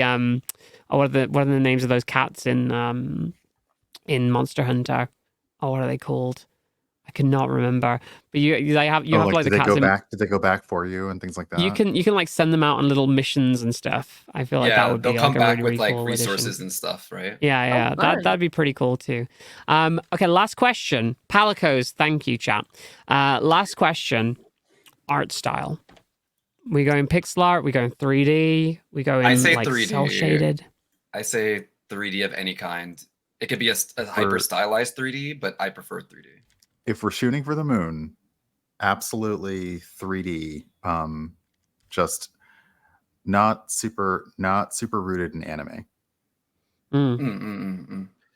what are the names of those cats in Monster Hunter? Oh, what are they called? I cannot remember. But you have like, like the did they cats. go back? Did they go back for you and things like that? You can like send them out on little missions and stuff. I feel like that Yeah, would they'll be come like a back really, with really like cool resources addition. and stuff, right? Yeah, fun. that'd be pretty cool too. Okay, last question. Palicos, thank you, chat. Last question. Art style. We going pixel art? We going 3D? We going I say like 3D. cell shaded? I say 3D of any kind. It could be a hyper stylized 3D, but I prefer 3D. If we're shooting for the moon, absolutely 3D. Just not super rooted in anime.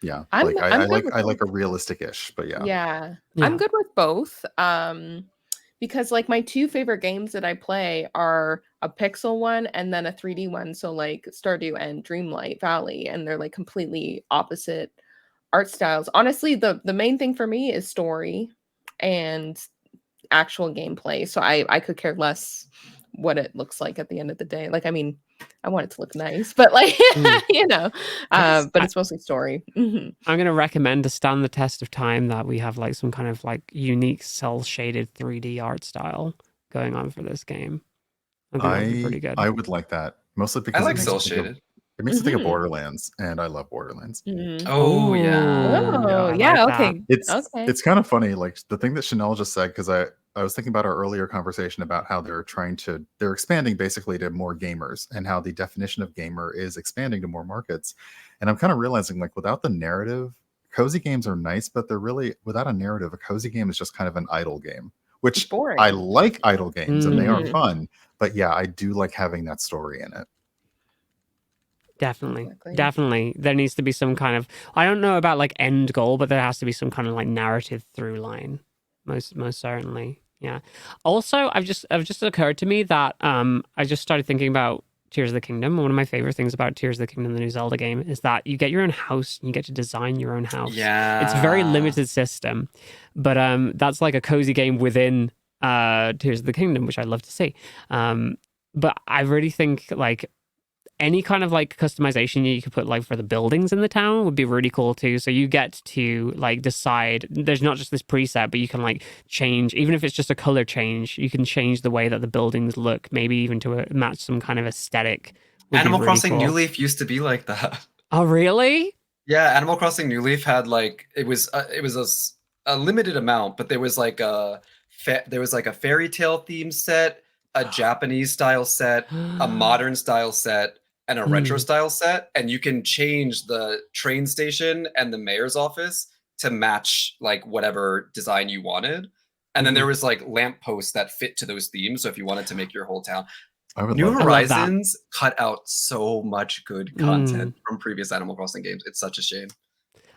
Yeah, I'm I good with like a realistic-ish, but yeah. Yeah. I'm good with both. Because like my two favorite games that I play are a pixel one and then a 3D one. So like Stardew and Dreamlight Valley, and they're like completely opposite art styles. Honestly, the main thing for me is story and actual gameplay. So I could care less what it looks like at the end of the day. Like, I mean, I want it to look nice, but like, you know, but it's mostly story. I'm going to recommend to stand the test of time that we have like some kind of like unique cell shaded 3D art style going on for this game. I think that'd be pretty good. I would like that, mostly because I like cell shaded. It makes me think of Borderlands, and I love Borderlands. Oh yeah. Yeah. like Okay. It's kind of funny, like the thing that Chanel just said, because I was thinking about our earlier conversation about how they're expanding basically to more gamers, and how the definition of gamer is expanding to more markets. And I'm kind of realizing, like, without the narrative, cozy games are nice, but they're really, without a narrative, a cozy game is just kind of an idle game, which I like idle games and they are fun, but yeah, I do like having that story in it. Definitely. There needs to be some kind of, I don't know about like end goal, but there has to be some kind of like narrative through line. Most certainly. Yeah. Also, I've just occurred to me that I just started thinking about Tears of the Kingdom. One of my favorite things about Tears of the Kingdom, the new Zelda game, is that you get your own house and you get to design your own house. Yeah. It's a very limited system, but that's like a cozy game within Tears of the Kingdom, which I'd love to see. But I really think like any kind of like customization you could put like for the buildings in the town would be really cool too. So you get to like decide, there's not just this preset, but you can like change, even if it's just a color change, you can change the way that the buildings look, maybe even to match some kind of aesthetic. Animal Crossing New Leaf used to be like that. Oh, really? Yeah, Animal Crossing New Leaf had like, it was a limited amount, but there was like a fairy tale theme set, a Japanese style set, a modern style set, and a retro style set, and you can change the train station and the mayor's office to match like whatever design you wanted. And then there was like lampposts that fit to those themes. So if you wanted to make your whole town, New Horizons cut out so much good content from previous Animal Crossing games. It's such a shame.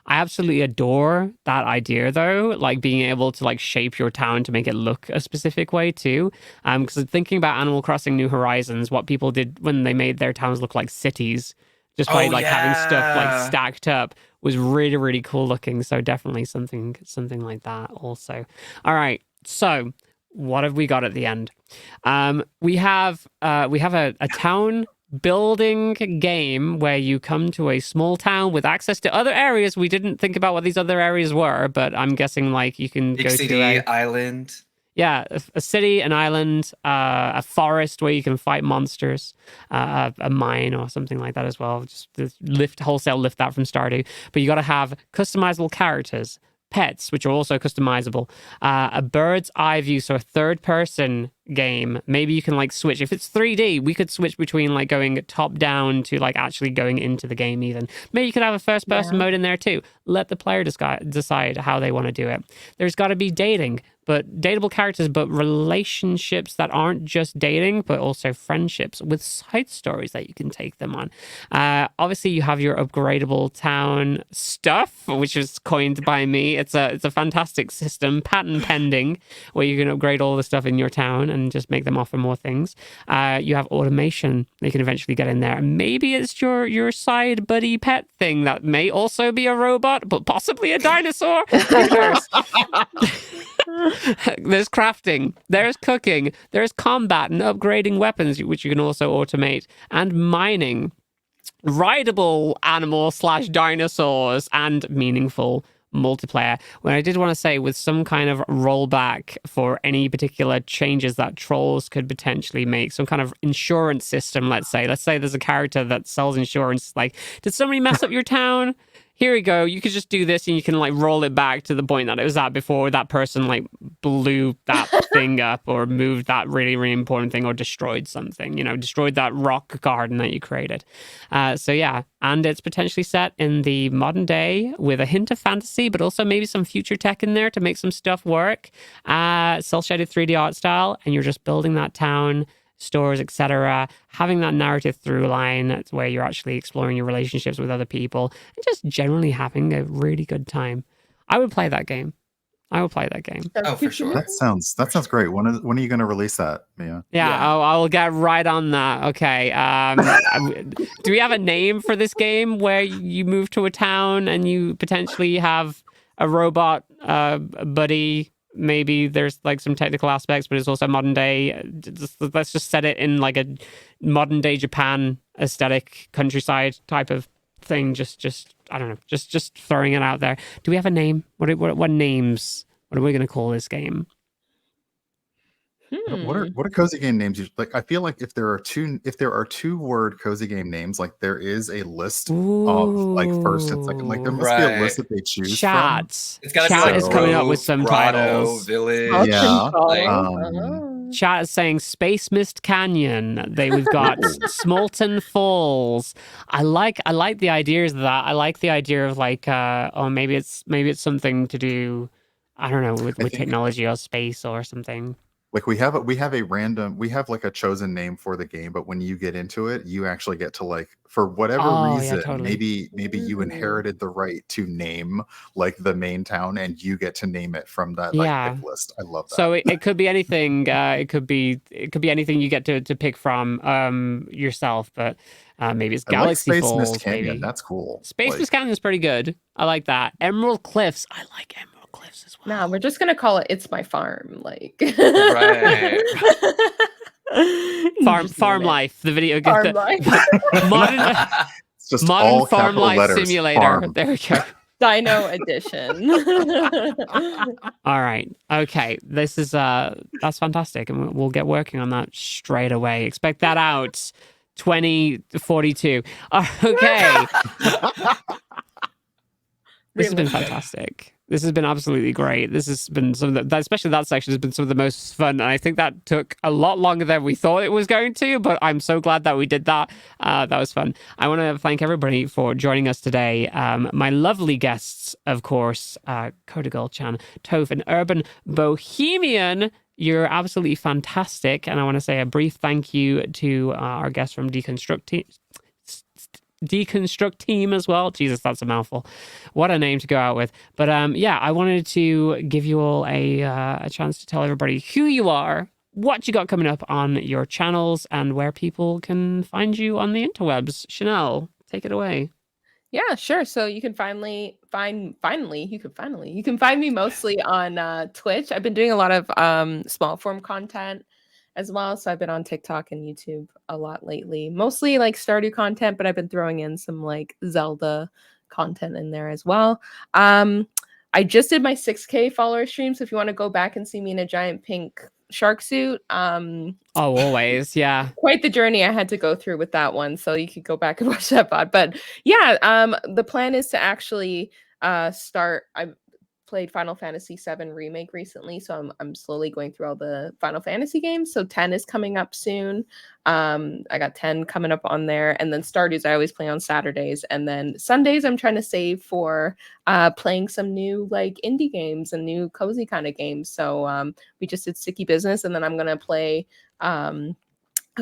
I absolutely adore that idea though, like being able to like shape your town to make it look a specific way too. Because thinking about Animal Crossing New Horizons, what people did when they made their towns look like cities, just by having stuff like stacked up, was really, really cool looking. So definitely something like that also. All right, so what have we got at the end? We have a town building game where you come to a small town with access to other areas. We didn't think about what these other areas were, but I'm guessing like you can go city, to a island. Yeah, a city, an island, a forest where you can fight monsters, a mine or something like that as well. Just wholesale lift that from Stardew. But you got to have customizable characters, pets, which are also customizable, a bird's eye view, so a third person game. Maybe you can like switch. If it's 3D, we could switch between like going top down to like actually going into the game even. Maybe you could have a first person mode in there too. Let the player decide how they want to do it. There's got to be dating, but dateable characters, but relationships that aren't just dating, but also friendships with side stories that you can take them on. Obviously, you have your upgradable town stuff, which is coined by me. It's a fantastic system, patent pending, where you can upgrade all the stuff in your town and just make them offer more things. You have automation that you can eventually get in there. And maybe it's your side buddy pet thing that may also be a robot, but possibly a dinosaur. Who knows? There's crafting, there's cooking, there's combat and upgrading weapons, which you can also automate, and mining, rideable animal / dinosaurs, and meaningful multiplayer. When I did want to say, with some kind of rollback for any particular changes that trolls could potentially make, some kind of insurance system, let's say there's a character that sells insurance, like, did somebody mess up your town? Here we go. You could just do this and you can like roll it back to the point that it was at before that person like blew that thing up or moved that really, really important thing or destroyed something, destroyed that rock garden that you created. So yeah, and it's potentially set in the modern day with a hint of fantasy, but also maybe some future tech in there to make some stuff work. Cel-shaded 3D art style, and you're just building that town, stores, etc., having that narrative through line. That's where you're actually exploring your relationships with other people and just generally having a really good time. I would play that game. Oh, for sure. That sounds great. When are you going to release that, Mia? Yeah. I'll get right on that. Okay. Do we have a name for this game where you move to a town and you potentially have a robot buddy? Maybe there's like some technical aspects, but it's also modern day. Let's just set it in like a modern day Japan aesthetic, countryside type of thing. Just I don't know. Just throwing it out there. Do we have a name? What names? What are we going to call this game? What are cozy game names? Like, I feel like if there are 2-word cozy game names, like there is a list of like first and second. Like there must be a list that they choose from. It's got Chat is coming up with some grotto, titles. Village. Yeah. Chat is saying Space Mist Canyon. We've got Smolton Falls. I like the ideas of that. I like the idea of like maybe it's something to do, I don't know, with technology or space or something. Like we have like a chosen name for the game, but when you get into it, you actually get to like, for whatever reason, maybe you inherited the right to name like the main town, and you get to name it from that pick list. I love that. So it could be anything. It could be anything you get to pick from yourself, but maybe it's Galaxy like Space Falls. Mist Canyon. Maybe That's cool. Space Mist Canyon is pretty good. I like that. Emerald Cliffs. I like Emerald Cliffs as well. Nah, we're just gonna call it "It's My Farm." Like, right. Farm life. The video game. Farm life. Modern farm life simulator. Farm. There we go. Dino edition. All right. Okay. This is that's fantastic, and we'll get working on that straight away. Expect that out 2042. Okay. This has been fantastic. This has been absolutely great. This has been some of especially that section has been some of the most fun. And I think that took a lot longer than we thought it was going to, but I'm so glad that we did that. That was fun. I want to thank everybody for joining us today. My lovely guests, of course, CoderGirlChan, Toph, and Urban Bohemian. You're absolutely fantastic. And I want to say a brief thank you to our guests from Deconstruct Team as well. Jesus, that's a mouthful. What a name to go out with. But I wanted to give you all a chance to tell everybody who you are, what you got coming up on your channels, and where people can find you on the interwebs. Chanel, take it away. Yeah, sure. So you can you can find me mostly on Twitch. I've been doing a lot of small form content as well. So I've been on TikTok and YouTube a lot lately, mostly like Stardew content, but I've been throwing in some like Zelda content in there as well. I just did my 6K follower stream. So if you want to go back and see me in a giant pink shark suit, always. Yeah. Quite the journey I had to go through with that one. So you could go back and watch that pod. But yeah, the plan is to actually start. I played Final Fantasy VII Remake recently, so I'm slowly going through all the Final Fantasy games. So 10 is coming up soon. I got 10 coming up on there, and then Stardew's I always play on Saturdays, and then Sundays I'm trying to save for playing some new like indie games and new cozy kind of games. So we just did Sticky Business, and then I'm gonna play a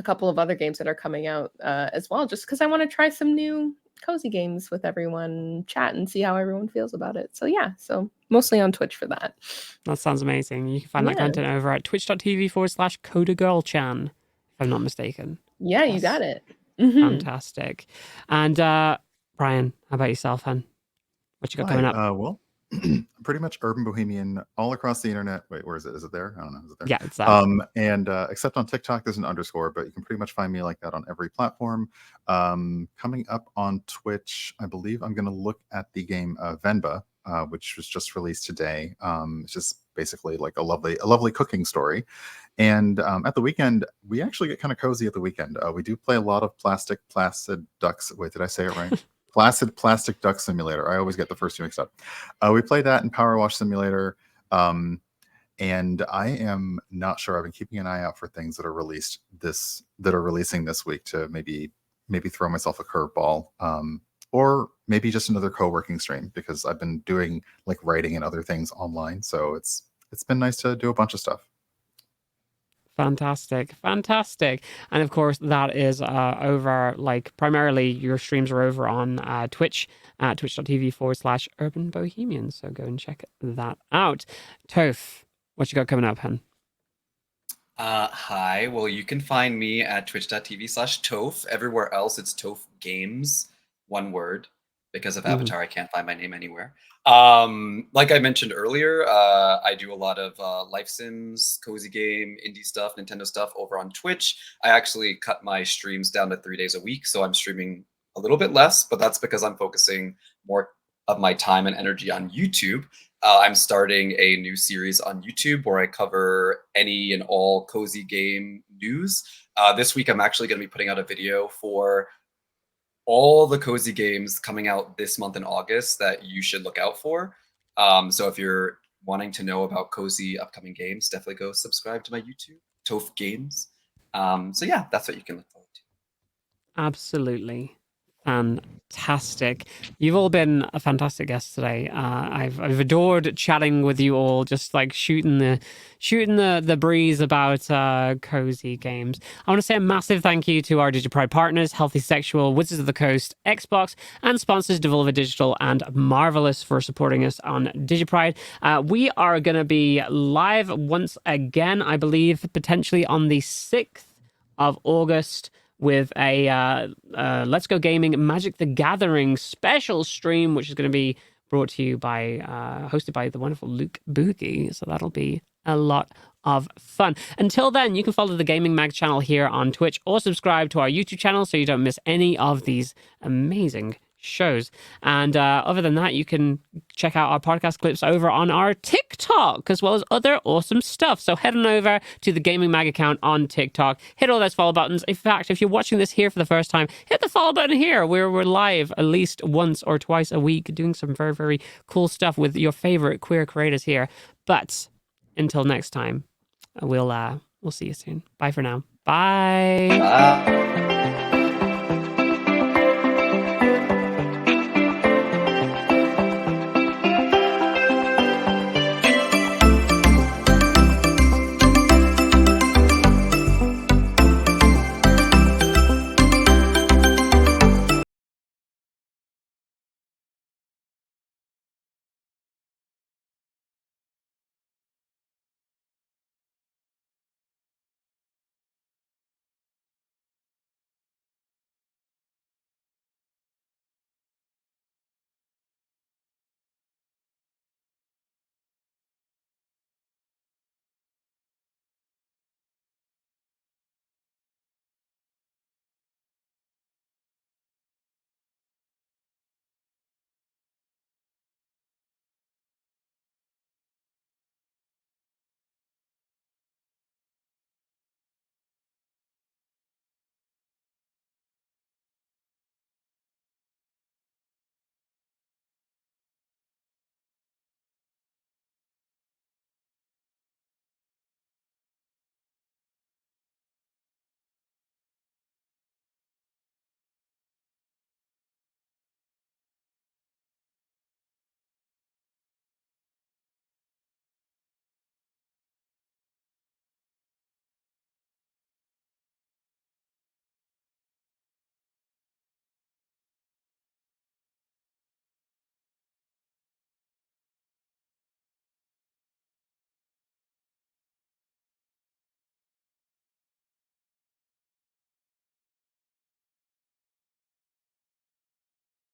couple of other games that are coming out as well, just because I want to try some new cozy games with everyone, chat and see how everyone feels about it. So yeah, so mostly on Twitch for that. That sounds amazing. You can find that content over at twitch.tv/CoderGirlChan, if I'm not mistaken. Yeah, you got it. Fantastic. And Brian, how about yourself, hun? What you got coming up? Well, pretty much Urban Bohemian all across the internet. Wait, where is it? Is it there? I don't know. Is it there? Yeah, it's that. And except on TikTok, there's an underscore, but you can pretty much find me like that on every platform. Coming up on Twitch, I believe I'm going to look at the game Venba. which was just released today. It's just basically like a lovely cooking story. And at the weekend, we actually get kind of cozy at the weekend. We do play a lot of Placid Ducks. Wait, did I say it right? Placid Plastic Duck Simulator. I always get the first two mixed up. We play that in Power Wash Simulator. And I am not sure. I've been keeping an eye out for things that are releasing this week to maybe throw myself a curveball. Or maybe just another co-working stream, because I've been doing like writing and other things online. So it's been nice to do a bunch of stuff. Fantastic. And of course, that is over, like, primarily your streams are over on Twitch, at twitch.tv/UrbanBohemian. So go and check that out. Toph, what you got coming up, hun? Hi. Well, you can find me at twitch.tv/Toph. Everywhere else, it's Toph Games, one word. Because of Avatar, I can't find my name anywhere. Like I mentioned earlier, I do a lot of life sims, cozy game, indie stuff, Nintendo stuff over on Twitch. I actually cut my streams down to 3 days a week, so I'm streaming a little bit less, but that's because I'm focusing more of my time and energy on YouTube. I'm starting a new series on YouTube where I cover any and all cozy game news. This week, I'm actually going to be putting out a video for all the cozy games coming out this month in August that you should look out for. So if you're wanting to know about cozy upcoming games, definitely go subscribe to my YouTube, Toph Games. So yeah, that's what you can look forward to. Absolutely fantastic. You've all been a fantastic guest today. I've adored chatting with you all, just like shooting the breeze about cozy games. I want to say a massive thank you to our DigiPride partners, Healthy Sexual, Wizards of the Coast, Xbox, and sponsors Devolver Digital and Marvelous for supporting us on DigiPride. We are going to be live once again, I believe, potentially on the 6th of August, with a Let's Go Gaming Magic the Gathering special stream, which is going to be brought to you by, hosted by the wonderful Luke Boogie. So that'll be a lot of fun. Until then, you can follow the Gaming Mag channel here on Twitch or subscribe to our YouTube channel so you don't miss any of these amazing shows. And other than that, you can check out our podcast clips over on our TikTok, as well as other awesome stuff. So head on over to the Gaming Mag account on TikTok, hit all those follow buttons. In fact, if you're watching this here for the first time, hit the follow button here, where we're live at least once or twice a week doing some very, very cool stuff with your favorite queer creators here. But until next time, we'll see you soon. Bye for now. Bye. Bye.